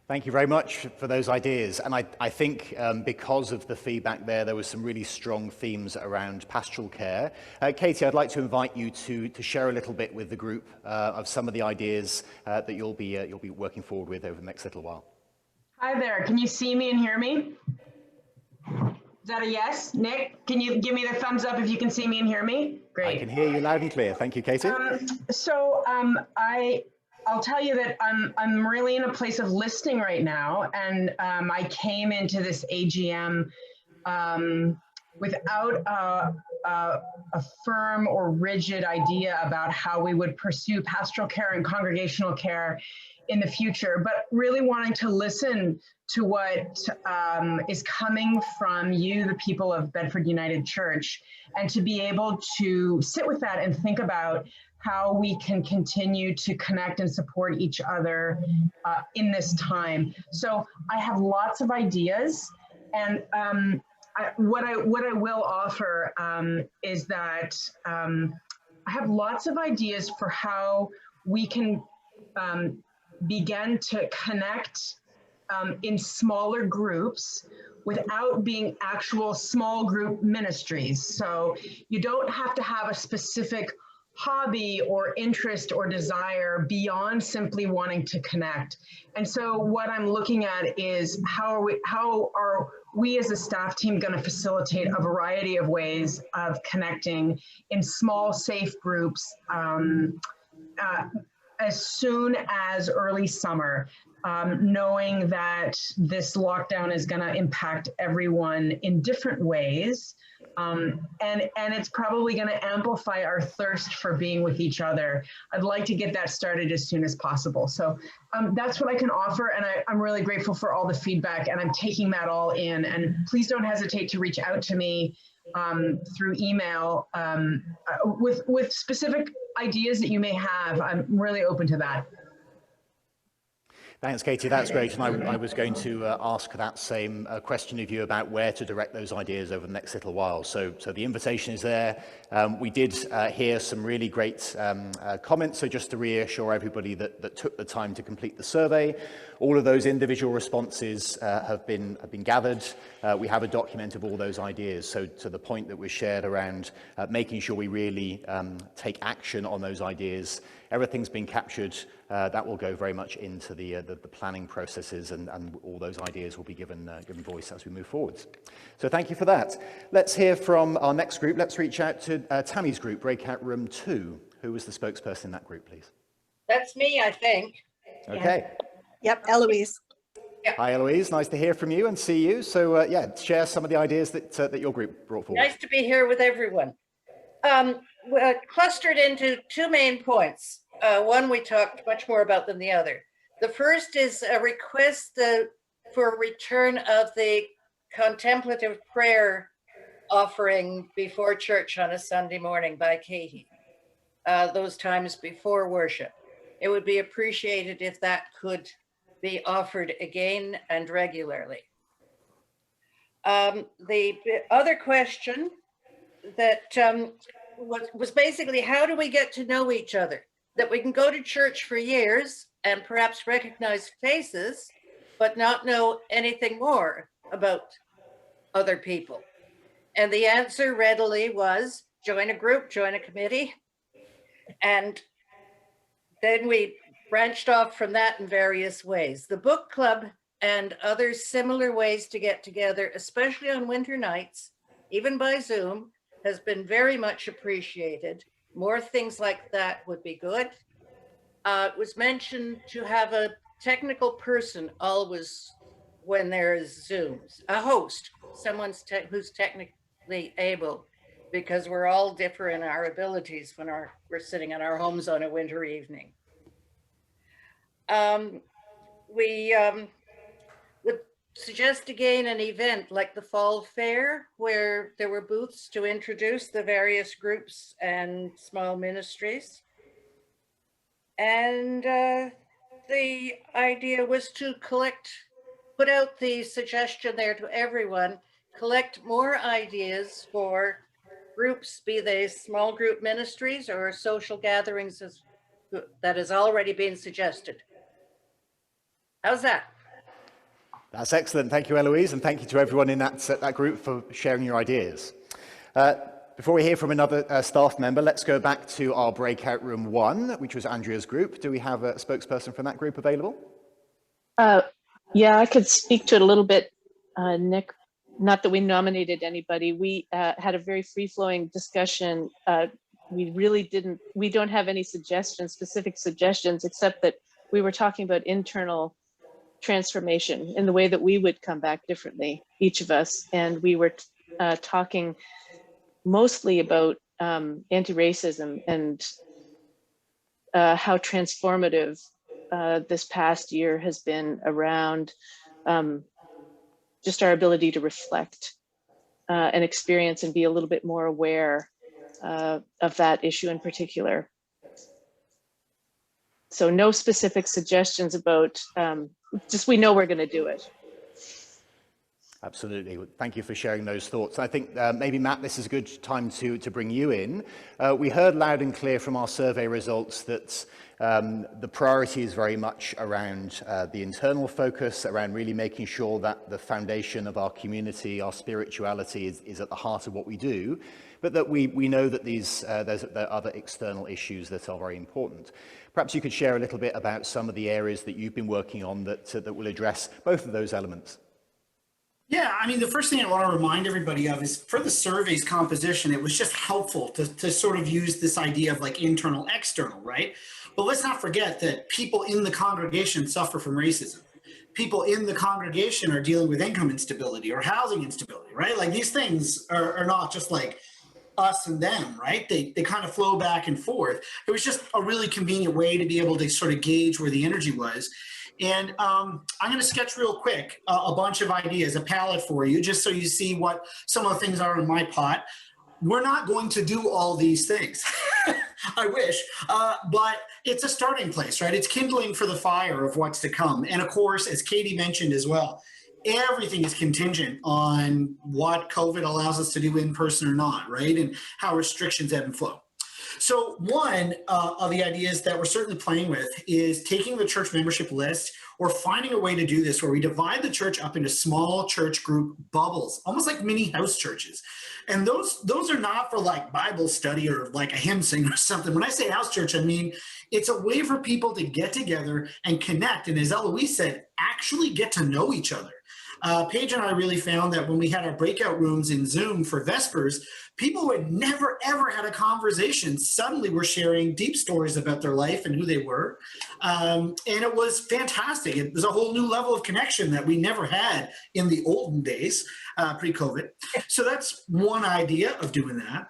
S4: Thank you very much for those ideas. And I think because of the feedback there was some really strong themes around pastoral care. Katie, I'd like to invite you to share a little bit with the group of some of the ideas that you'll be working forward with over the next little while.
S2: Hi there. Can you see me and hear me? Is that a yes? Nick, can you give me the thumbs up if you can see me and hear me? Great.
S4: I can hear you loud and clear. Thank you, Katie.
S2: I'll tell you that I'm really in a place of listening right now, and I came into this AGM without a firm or rigid idea about how we would pursue pastoral care and congregational care in the future, but really wanting to listen to what is coming from you, the people of Bedford United Church, and to be able to sit with that and think about how we can continue to connect and support each other in this time. So I have lots of ideas, and what I will offer is that I have lots of ideas for how we can begin to connect in smaller groups without being actual small group ministries. So you don't have to have a specific hobby or interest or desire beyond simply wanting to connect. And so what I'm looking at is how are we as a staff team going to facilitate a variety of ways of connecting in small, safe groups as soon as early summer, knowing that this lockdown is going to impact everyone in different ways. And it's probably going to amplify our thirst for being with each other. I'd like to get that started as soon as possible. So that's what I can offer. And I'm really grateful for all the feedback, and I'm taking that all in. And please don't hesitate to reach out to me through email with specific ideas that you may have. I'm really open to that.
S4: Thanks, Katie. That's great. And I was going to ask that same question of you about where to direct those ideas over the next little while. So the invitation is there. We did hear some really great comments. So just to reassure everybody that took the time to complete the survey, all of those individual responses have been gathered. We have a document of all those ideas. So to the point that was shared around making sure we really take action on those ideas, everything's been captured. That will go very much into the planning processes, and all those ideas will be given voice as we move forwards. So thank you for that. Let's hear from our next group. Let's reach out to Tammy's group, Breakout Room 2. Who was the spokesperson in that group, please?
S6: That's me, I think.
S4: Okay.
S10: Yep, Eloise.
S4: Hi, Eloise. Nice to hear from you and see you. So yeah, share some of the ideas that your group brought forward.
S6: Nice to be here with everyone. Clustered into two main points. One we talked much more about than the other. The first is a request for a return of the contemplative prayer offering before church on a Sunday morning by Katie, those times before worship. It would be appreciated if that could be offered again and regularly. The other question that was basically, how do we get to know each other? That we can go to church for years and perhaps recognize faces, but not know anything more about other people. And the answer readily was join a group, join a committee. And then we branched off from that in various ways. The book club and other similar ways to get together, especially on winter nights, even by Zoom, has been very much appreciated. More things like that would be good. It was mentioned to have a technical person always when there's Zooms, a host, someone who's technically able because we're all different in our abilities when we're sitting in our homes on a winter evening. We would suggest again an event like the Fall Fair, where there were booths to introduce the various groups and small ministries. And the idea was to put out the suggestion there to everyone, collect more ideas for groups, be they small group ministries or social gatherings that has already been suggested. How's that?
S4: That's excellent. Thank you, Eloise, and thank you to everyone in that group for sharing your ideas. Before we hear from another staff member, let's go back to our breakout room 1, which was Andrea's group. Do we have a spokesperson from that group available?
S10: Yeah, I could speak to it a little bit, Nick. Not that we nominated anybody. We had a very free-flowing discussion. We don't have any specific suggestions, except that we were talking about internal transformation in the way that we would come back differently, each of us. And we were talking mostly about anti-racism and how transformative this past year has been around just our ability to reflect and experience and be a little bit more aware of that issue in particular. So no specific suggestions about, just we know we're going to do it.
S4: Absolutely. Thank you for sharing those thoughts. I think maybe, Matt, this is a good time to bring you in. We heard loud and clear from our survey results that the priority is very much around the internal focus, around really making sure that the foundation of our community, our spirituality is at the heart of what we do, but that we know that there are other external issues that are very important. Perhaps you could share a little bit about some of the areas that you've been working on that will address both of those elements.
S11: Yeah, I mean, the first thing I want to remind everybody of is for the survey's composition, it was just helpful to sort of use this idea of like internal, external, right? But let's not forget that people in the congregation suffer from racism. People in the congregation are dealing with income instability or housing instability, right? Like these things are not just like us and them, right? They kind of flow back and forth. It was just a really convenient way to be able to sort of gauge where the energy was. And I'm going to sketch real quick a bunch of ideas, a palette for you, just so you see what some of the things are in my pot. We're not going to do all these things. I wish, but it's a starting place, right? It's kindling for the fire of what's to come. And of course, as Katie mentioned as well, everything is contingent on what COVID allows us to do in person or not, right? And how restrictions ebb and flow. So one of the ideas that we're certainly playing with is taking the church membership list or finding a way to do this where we divide the church up into small church group bubbles, almost like mini house churches. And those are not for like Bible study or like a hymn sing or something. When I say house church, I mean, it's a way for people to get together and connect. And as Eloise said, actually get to know each other. Paige and I really found that when we had our breakout rooms in Zoom for Vespers, people who had never, ever had a conversation suddenly were sharing deep stories about their life and who they were. And it was fantastic. It was a whole new level of connection that we never had in the olden days, pre-COVID. So that's one idea of doing that.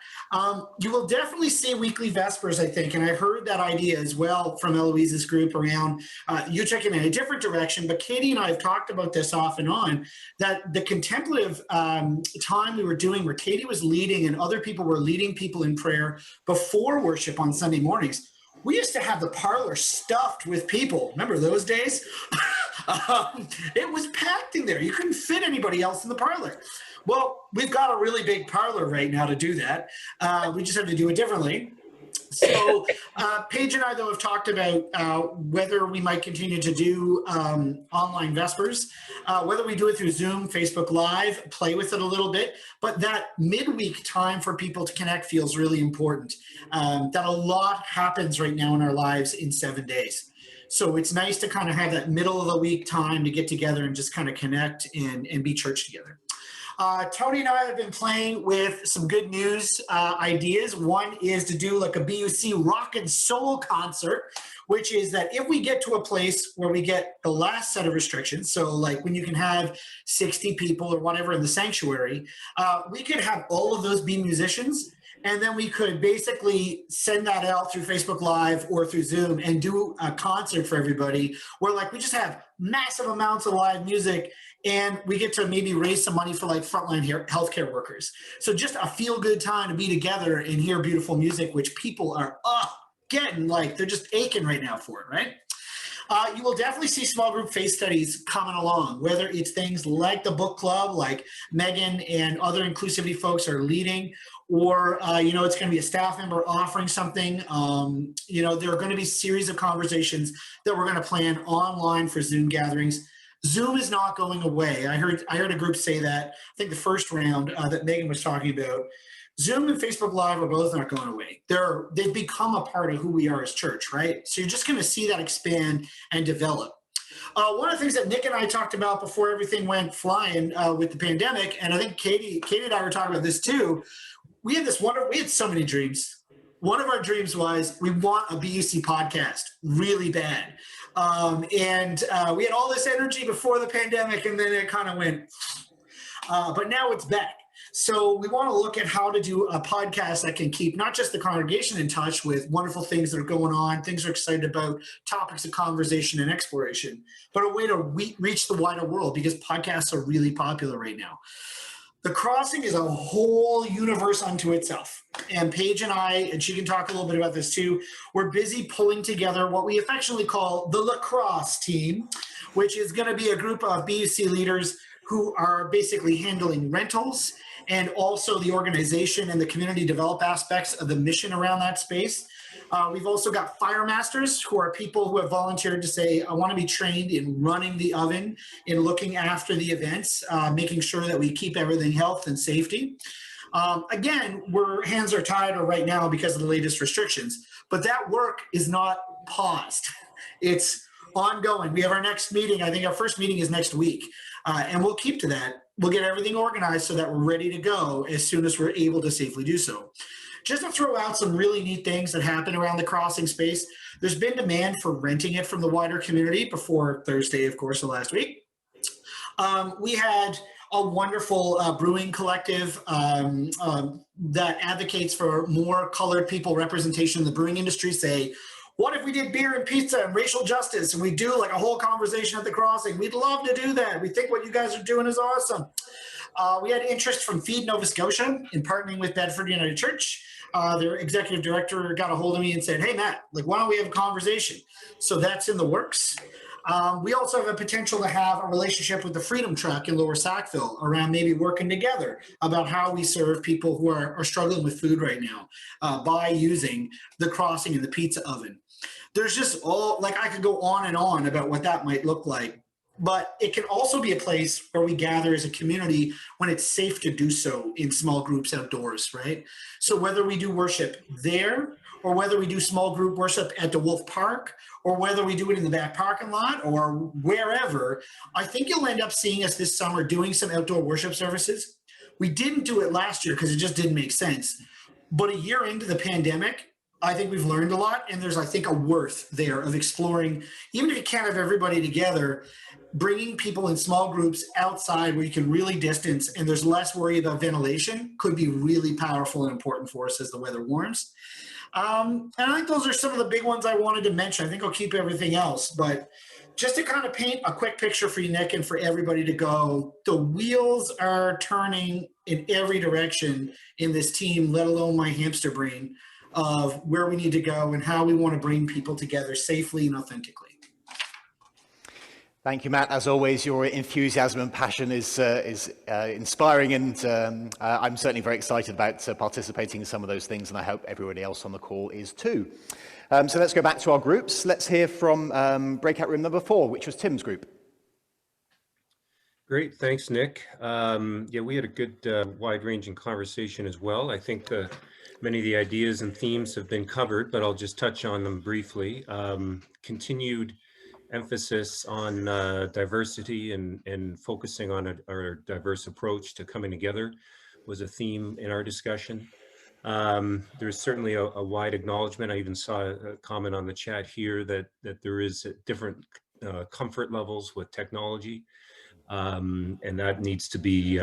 S11: You will definitely see weekly Vespers, I think, and I've heard that idea as well from Eloise's group around you checking in a different direction. But Katie and I have talked about this off and on, that the contemplative time we were doing where Katie was leading and other people were leading people in prayer before worship on Sunday mornings. We used to have the parlor stuffed with people. Remember those days? It was packed in there. You couldn't fit anybody else in the parlor. Well, we've got a really big parlor right now to do that. We just have to do it differently. So Paige and I, though, have talked about whether we might continue to do online Vespers, whether we do it through Zoom, Facebook Live, play with it a little bit. But that midweek time for people to connect feels really important. That a lot happens right now in our lives in 7 days. So it's nice to kind of have that middle of the week time to get together and just kind of connect and be church together. Tony and I have been playing with some good news ideas. One is to do like a BUC rock and soul concert which is that if we get to a place where we get the last set of restrictions, so like when you can have 60 people or whatever in the sanctuary, we could have all of those be musicians, and then we could basically send that out through Facebook Live or through Zoom and do a concert for everybody where like we just have massive amounts of live music, and we get to maybe raise some money for like frontline healthcare workers. So just a feel good time to be together and hear beautiful music, which people are getting, like they're just aching right now for it, right? You will definitely see small group case studies coming along, whether it's things like the book club, like Megan and other inclusivity folks are leading, or, you know, it's going to be a staff member offering something. You know, there are going to be a series of conversations that we're going to plan online for Zoom gatherings. Zoom is not going away. I heard a group say that, I think the first round that Megan was talking about. Zoom and Facebook Live are both not going away. They've become a part of who we are as church, right? So you're just going to see that expand and develop. One of the things that Nick and I talked about before everything went flying with the pandemic, and I think Katie and I were talking about this too, we had so many dreams. One of our dreams was we want a BUC podcast really bad. And we had all this energy before the pandemic, and then it kind of went, but now it's back. So we want to look at how to do a podcast that can keep not just the congregation in touch with wonderful things that are going on, things we're excited about, topics of conversation and exploration, but a way to reach the wider world, because podcasts are really popular right now. The Crossing is a whole universe unto itself. And Paige and I, and she can talk a little bit about this too, we're busy pulling together what we affectionately call the lacrosse team, which is going to be a group of BUC leaders who are basically handling rentals and also the organization and the community develop aspects of the mission around that space. We've also got fire masters, who are people who have volunteered to say, I want to be trained in running the oven, in looking after the events, making sure that we keep everything health and safety. Again, hands are tied right now because of the latest restrictions, but that work is not paused. It's ongoing. We have our next meeting. I think our first meeting is next week, and we'll keep to that. We'll get everything organized so that we're ready to go as soon as we're able to safely do so. Just to throw out some really neat things that happen around the Crossing space, there's been demand for renting it from the wider community before Thursday, of course, of last week. We had a wonderful brewing collective that advocates for more colored people representation in the brewing industry say, what if we did beer and pizza and racial justice and we do like a whole conversation at the Crossing? We'd love to do that. We think what you guys are doing is awesome. We had interest from Feed Nova Scotia in partnering with Bedford United Church. Their executive director got a hold of me and said, hey, Matt, like, why don't we have a conversation? So that's in the works. We also have a potential to have a relationship with the Freedom Truck in Lower Sackville around maybe working together about how we serve people who are struggling with food right now by using the Crossing and the pizza oven. There's just I could go on and on about what that might look like, but it can also be a place where we gather as a community when it's safe to do so in small groups outdoors, right? So whether we do worship there, or whether we do small group worship at the Wolf Park, or whether we do it in the back parking lot or wherever, I think you'll end up seeing us this summer doing some outdoor worship services. We didn't do it last year because it just didn't make sense. But a year into the pandemic, I think we've learned a lot, and there's, I think, a worth there of exploring, even if you can't have everybody together, bringing people in small groups outside where you can really distance and there's less worry about ventilation could be really powerful and important for us as the weather warms. And I think those are some of the big ones I wanted to mention. I think I'll keep everything else, but just to kind of paint a quick picture for you, Nick, and for everybody to go, the wheels are turning in every direction in this team, let alone my hamster brain, of where we need to go and how we want to bring people together safely and authentically.
S4: Thank you, Matt. As always, your enthusiasm and passion is inspiring, and I'm certainly very excited about participating in some of those things, and I hope everybody else on the call is too. So let's go back to our groups. Let's hear from breakout room number 4, which was Tim's group.
S12: Great, thanks, Nick. Yeah, we had a good wide-ranging conversation as well. I think many of the ideas and themes have been covered, but I'll just touch on them briefly. Continued emphasis on diversity and focusing on our diverse approach to coming together was a theme in our discussion. There's certainly a wide acknowledgement. I even saw a comment on the chat here that there is different comfort levels with technology, and that needs to be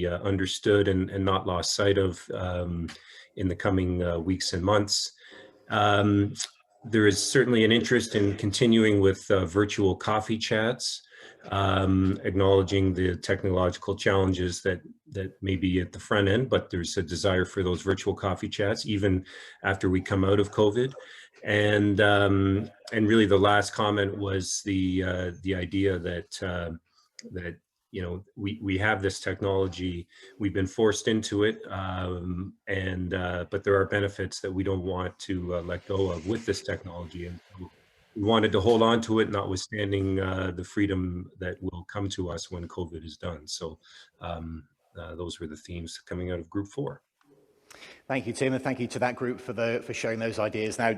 S12: understood and not lost sight of in the coming weeks and months. There is certainly an interest in continuing with virtual coffee chats, acknowledging the technological challenges that may be at the front end, but there's a desire for those virtual coffee chats even after we come out of COVID. And really the last comment was the idea that that we have this technology, we've been forced into it, but there are benefits that we don't want to let go of with this technology, and so we wanted to hold on to it, notwithstanding the freedom that will come to us when COVID is done. So those were the themes coming out of Group 4.
S4: Thank you, Tim, and thank you to that group for sharing those ideas. Now,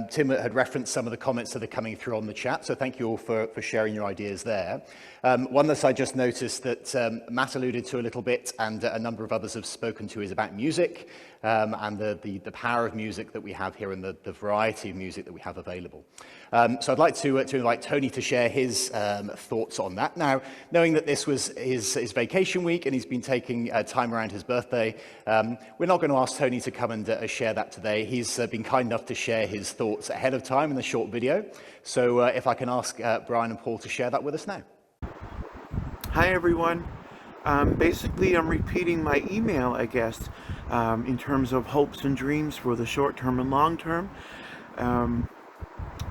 S4: Tim had referenced some of the comments that are coming through on the chat, so thank you all for sharing your ideas there. One that I just noticed that Matt alluded to a little bit, and a number of others have spoken to, is about music, and the power of music that we have here and the variety of music that we have available. So I'd like to invite Tony to share his thoughts on that. Now, knowing that this was his vacation week and he's been taking time around his birthday, we're not going to ask Tony to come and share that today. He's been kind enough to share his thoughts ahead of time in the short video. So if I can ask Brian and Paul to share that with us now.
S13: Hi everyone. Basically, I'm repeating my email, I guess, in terms of hopes and dreams for the short term and long term.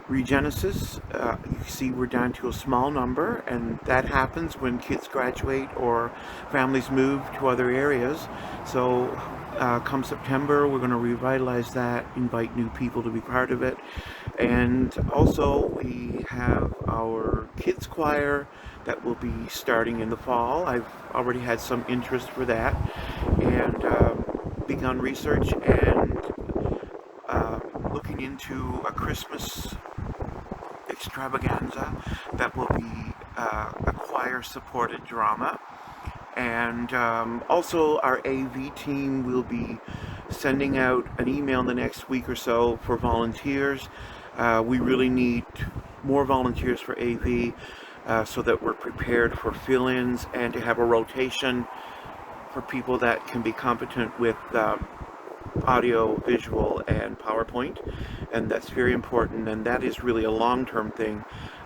S13: Regenesis, you see we're down to a small number, and that happens when kids graduate or families move to other areas. So come September, we're going to revitalize that, invite new people to be part of it. And also we have our kids choir that will be starting in the fall. I've already had some interest for that, and begun research and looking into a Christmas extravaganza that will be a choir supported drama. And also our AV team will be sending out an email in the next week or so for volunteers. We really need more volunteers for AV so that we're prepared for fill-ins and to have a rotation for people that can be competent with audio, visual, and PowerPoint, and that's very important, and that is really a long-term thing.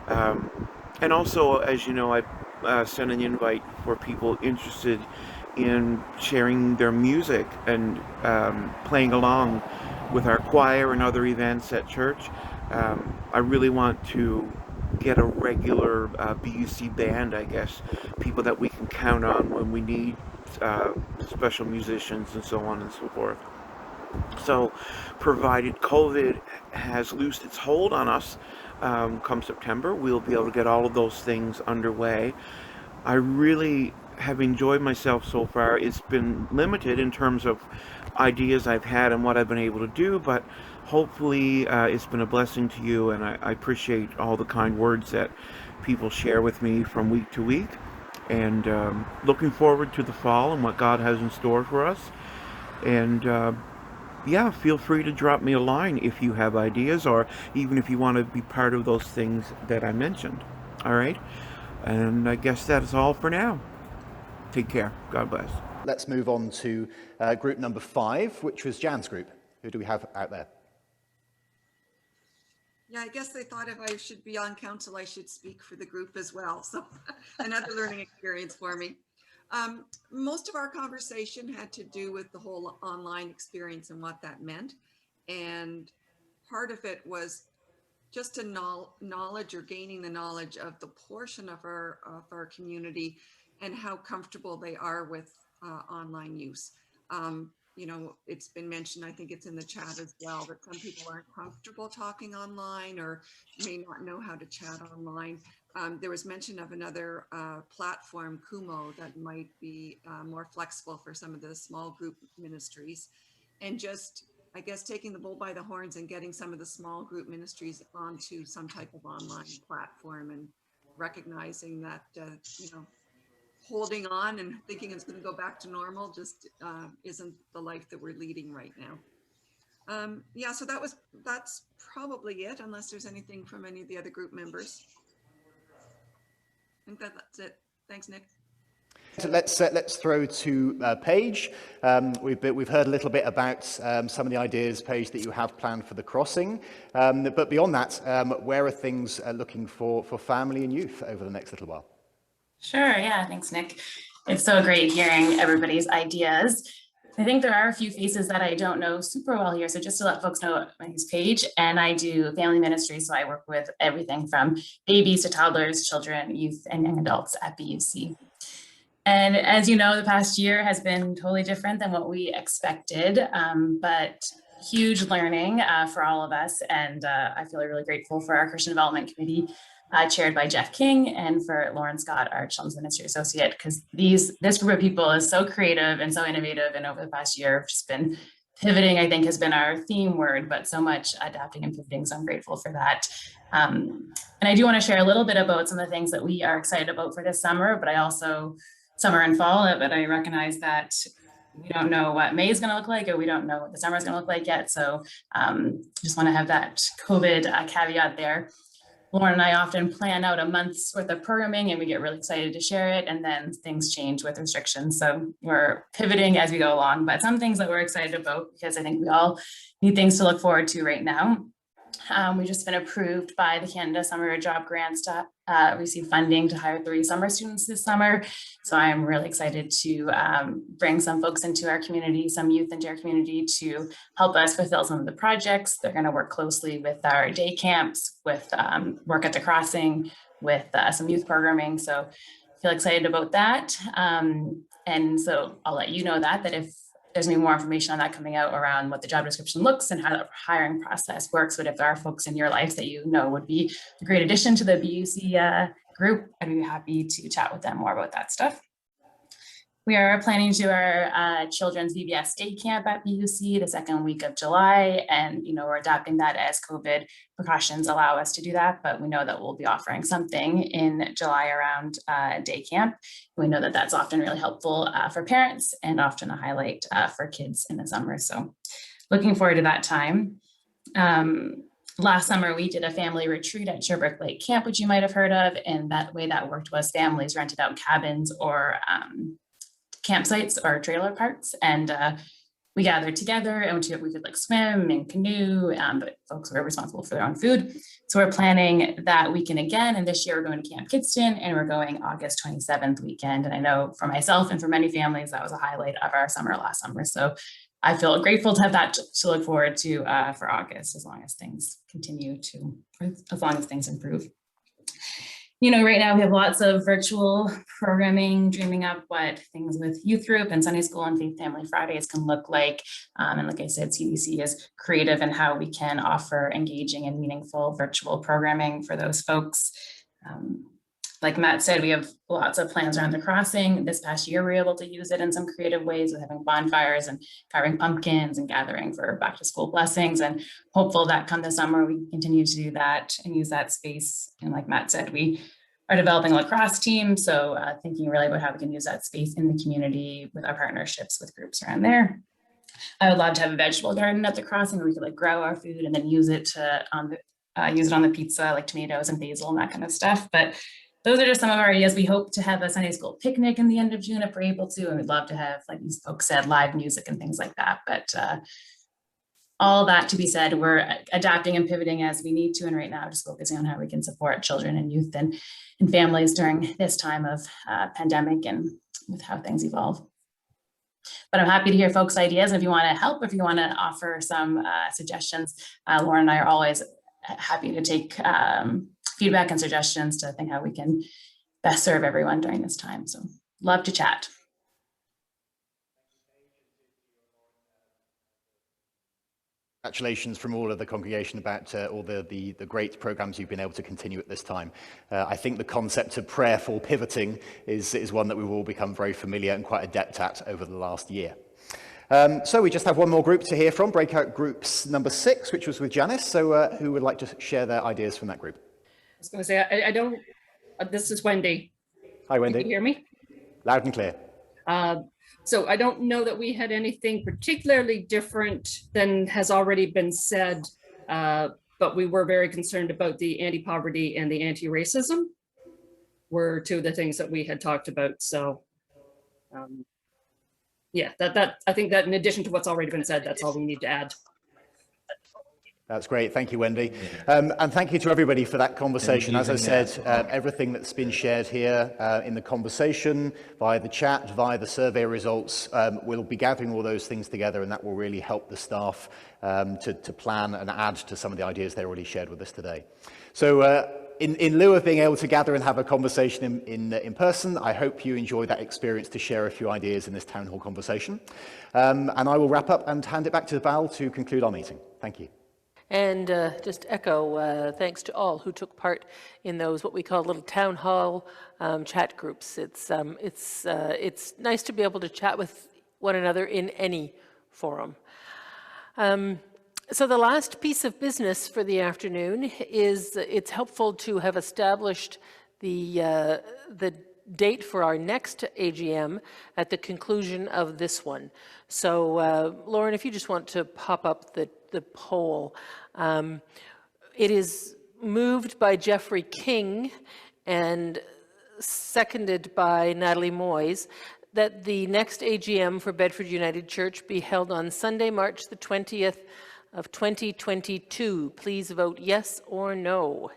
S13: And also, as you know, I sent an invite for people interested in sharing their music and playing along with our choir and other events at church. I really want to get a regular BUC band, I guess, people that we can count on when we need special musicians and so on and so forth. So, provided COVID has loosed its hold on us come September, we'll be able to get all of those things underway. I really have enjoyed myself so far. It's been limited in terms of ideas I've had and what I've been able to do, but hopefully it's been a blessing to you, and I appreciate all the kind words that people share with me from week to week, and looking forward to the fall and what God has in store for us. And yeah, feel free to drop me a line if you have ideas, or even if you want to be part of those things that I mentioned. All right, and I guess that is all for now. Take care. God bless.
S4: Let's move on to group number 5, which was Jan's group. Who do we have out there?
S14: Yeah, I guess they thought if I should be on council, I should speak for the group as well. So another learning experience for me. Most of our conversation had to do with the whole online experience and what that meant. And part of it was just a knowledge, or gaining the knowledge of the portion of our community and how comfortable they are with online use. You know, it's been mentioned, I think it's in the chat as well, that some people aren't comfortable talking online or may not know how to chat online. There was mention of another platform, Kumo, that might be more flexible for some of the small group ministries. And just, I guess, taking the bull by the horns and getting some of the small group ministries onto some type of online platform, and recognizing that, you know, holding on and thinking it's going to go back to normal just isn't the life that we're leading right now. Yeah, so that's probably it, unless there's anything from any of the other group members. I think that's it. Thanks, Nick.
S4: So let's throw to Paige. We've heard a little bit about some of the ideas, Paige, that you have planned for the crossing. But beyond that, where are things looking for family and youth over the next little while?
S15: Sure, yeah, thanks, Nick. It's so great hearing everybody's ideas. I think there are a few faces that I don't know super well here. So just to let folks know, my name's Paige, and I do family ministry. So I work with everything from babies to toddlers, children, youth, and young adults at BUC. And as you know, the past year has been totally different than what we expected, but huge learning for all of us. And I feel really grateful for our Christian Development Committee, chaired by Jeff King, and for Lauren Scott, our Children's Ministry Associate, because this group of people is so creative and so innovative. And over the past year, have just been pivoting, I think, has been our theme word, but so much adapting and pivoting. So I'm grateful for that. And I do want to share a little bit about some of the things that we are excited about for this summer, but I also summer and fall, but I recognize that we don't know what May is going to look like, or we don't know what the summer is going to look like yet. So just want to have that COVID caveat there. Lauren and I often plan out a month's worth of programming and we get really excited to share it, and then things change with restrictions. So we're pivoting as we go along, but some things that we're excited about, because I think we all need things to look forward to right now. We've just been approved by the Canada Summer Job Grants to receive funding to hire 3 summer students this summer. So I'm really excited to bring some folks into our community, some youth into our community, to help us fulfill some of the projects. They're going to work closely with our day camps, with work at the crossing, with some youth programming. So I feel excited about that. And so I'll let you know that if there's any more information on that coming out around what the job description looks and how the hiring process works. But if there are folks in your life that you know would be a great addition to the BUC group, I'd be happy to chat with them more about that stuff. We are planning to do our children's VBS day camp at BUC the second week of July. And, we're adapting that as COVID precautions allow us to do that. But we know that we'll be offering something in July around day camp. We know that that's often really helpful for parents and often a highlight for kids in the summer. So looking forward to that time. Last summer, we did a family retreat at Sherbrooke Lake Camp, which you might have heard of. And that way that worked was families rented out cabins or campsites or trailer parks, and we gathered together and we could swim and canoe, but folks were responsible for their own food. So we're planning that weekend again, and this year we're going to Camp Kidston, and we're going August 27th weekend. And I know for myself and for many families, that was a highlight of our summer last summer. So I feel grateful to have that to look forward to for August, as long as things as long as things improve. Right now we have lots of virtual programming, dreaming up what things with youth group and Sunday school and Faith Family Fridays can look like. And like I said, CDC is creative in how we can offer engaging and meaningful virtual programming for those folks. Like Matt said, we have lots of plans around the crossing. This past year, we were able to use it in some creative ways with having bonfires and carving pumpkins and gathering for back to school blessings, and hopeful that come this summer, we continue to do that and use that space. And like Matt said, we are developing a lacrosse team. So thinking really about how we can use that space in the community with our partnerships with groups around there. I would love to have a vegetable garden at the crossing where we could grow our food and then use it on the pizza, like tomatoes and basil and that kind of stuff. But those are just some of our ideas. We hope to have a Sunday school picnic in the end of June if we're able to, and we'd love to have, like these folks said, live music and things like that. But all that to be said, we're adapting and pivoting as we need to, and right now just focusing on how we can support children and youth and families during this time of pandemic and with how things evolve. But I'm happy to hear folks' ideas. If you want to help, if you want to offer some suggestions, Lauren and I are always happy to take feedback and suggestions to think how we can best serve everyone during this time. So love to chat.
S4: Congratulations from all of the congregation about all the great programs you've been able to continue at this time. I think the concept of prayerful pivoting is one that we've all become very familiar and quite adept at over the last year. So we just have one more group to hear from, breakout groups number 6, which was with Janice. So who would like to share their ideas from that group?
S16: I was going to say, I don't, this is Wendy.
S4: Hi, Wendy.
S16: Can you hear me?
S4: Loud and clear.
S16: So I don't know that we had anything particularly different than has already been said, but we were very concerned about the anti-poverty and the anti-racism were two of the things that we had talked about. So yeah, I think that in addition to what's already been said, that's all we need to add.
S4: That's great. Thank you, Wendy. And thank you to everybody for that conversation. As I said, everything that's been shared here in the conversation, via the chat, via the survey results, we'll be gathering all those things together, and that will really help the staff to plan and add to some of the ideas they already shared with us today. So in lieu of being able to gather and have a conversation in person, I hope you enjoyed that experience to share a few ideas in this town hall conversation. And I will wrap up and hand it back to Val to conclude our meeting. Thank you.
S1: And just echo thanks to all who took part in those what we call little town hall chat groups. It's nice to be able to chat with one another in any forum. So the last piece of business for the afternoon is it's helpful to have established the date for our next AGM at the conclusion of this one. So Lauren, if you just want to pop up the poll. It is moved by Jeffrey King and seconded by Natalie Moyes that the next AGM for Bedford United Church be held on Sunday, March the 20th of 2022. Please vote yes or no.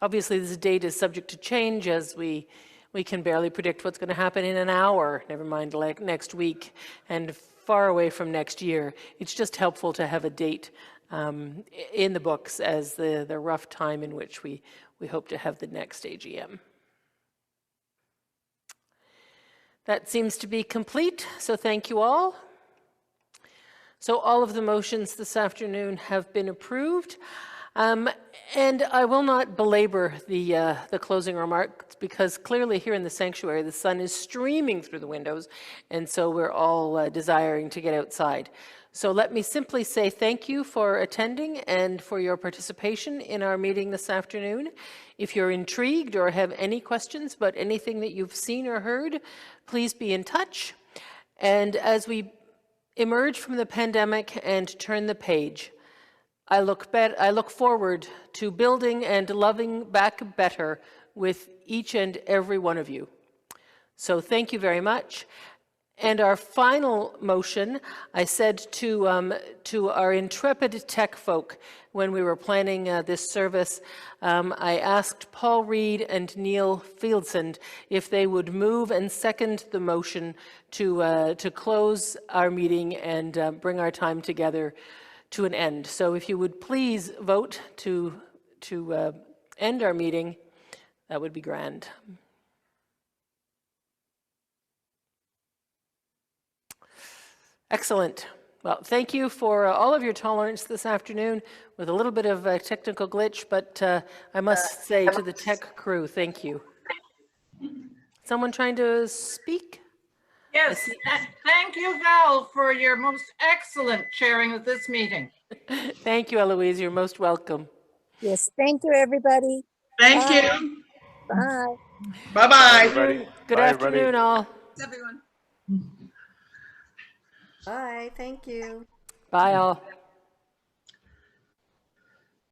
S1: Obviously, this date is subject to change as we can barely predict what's going to happen in an hour, never mind like next week, and far away from next year. It's just helpful to have a date in the books as the rough time in which we hope to have the next AGM. That seems to be complete, so thank you all. So all of the motions this afternoon have been approved. And I will not belabor the closing remarks because clearly here in the sanctuary the sun is streaming through the windows, and so we're all desiring to get outside. So let me simply say thank you for attending and for your participation in our meeting this afternoon. If you're intrigued or have any questions about anything that you've seen or heard, please be in touch. And as we emerge from the pandemic and turn the page, I look forward to building and loving back better with each and every one of you. So thank you very much. And our final motion, I said to our intrepid tech folk when we were planning this service, I asked Paul Reed and Neil Fieldson if they would move and second the motion to close our meeting and bring our time together to an end. So if you would please vote to end our meeting, that would be grand. Excellent. Well, thank you for all of your tolerance this afternoon with a little bit of a technical glitch, but I must say to the tech crew, thank you. Someone trying to speak?
S6: Yes, thank you, Val, for your most excellent chairing of this meeting.
S1: Thank you, Eloise. You're most welcome.
S17: Yes, thank you, everybody.
S6: Thank
S17: Bye.
S6: you.
S17: Bye.
S6: Bye-bye.
S1: Good afternoon, all.
S14: Everyone.
S17: Bye, thank you.
S1: Bye, all.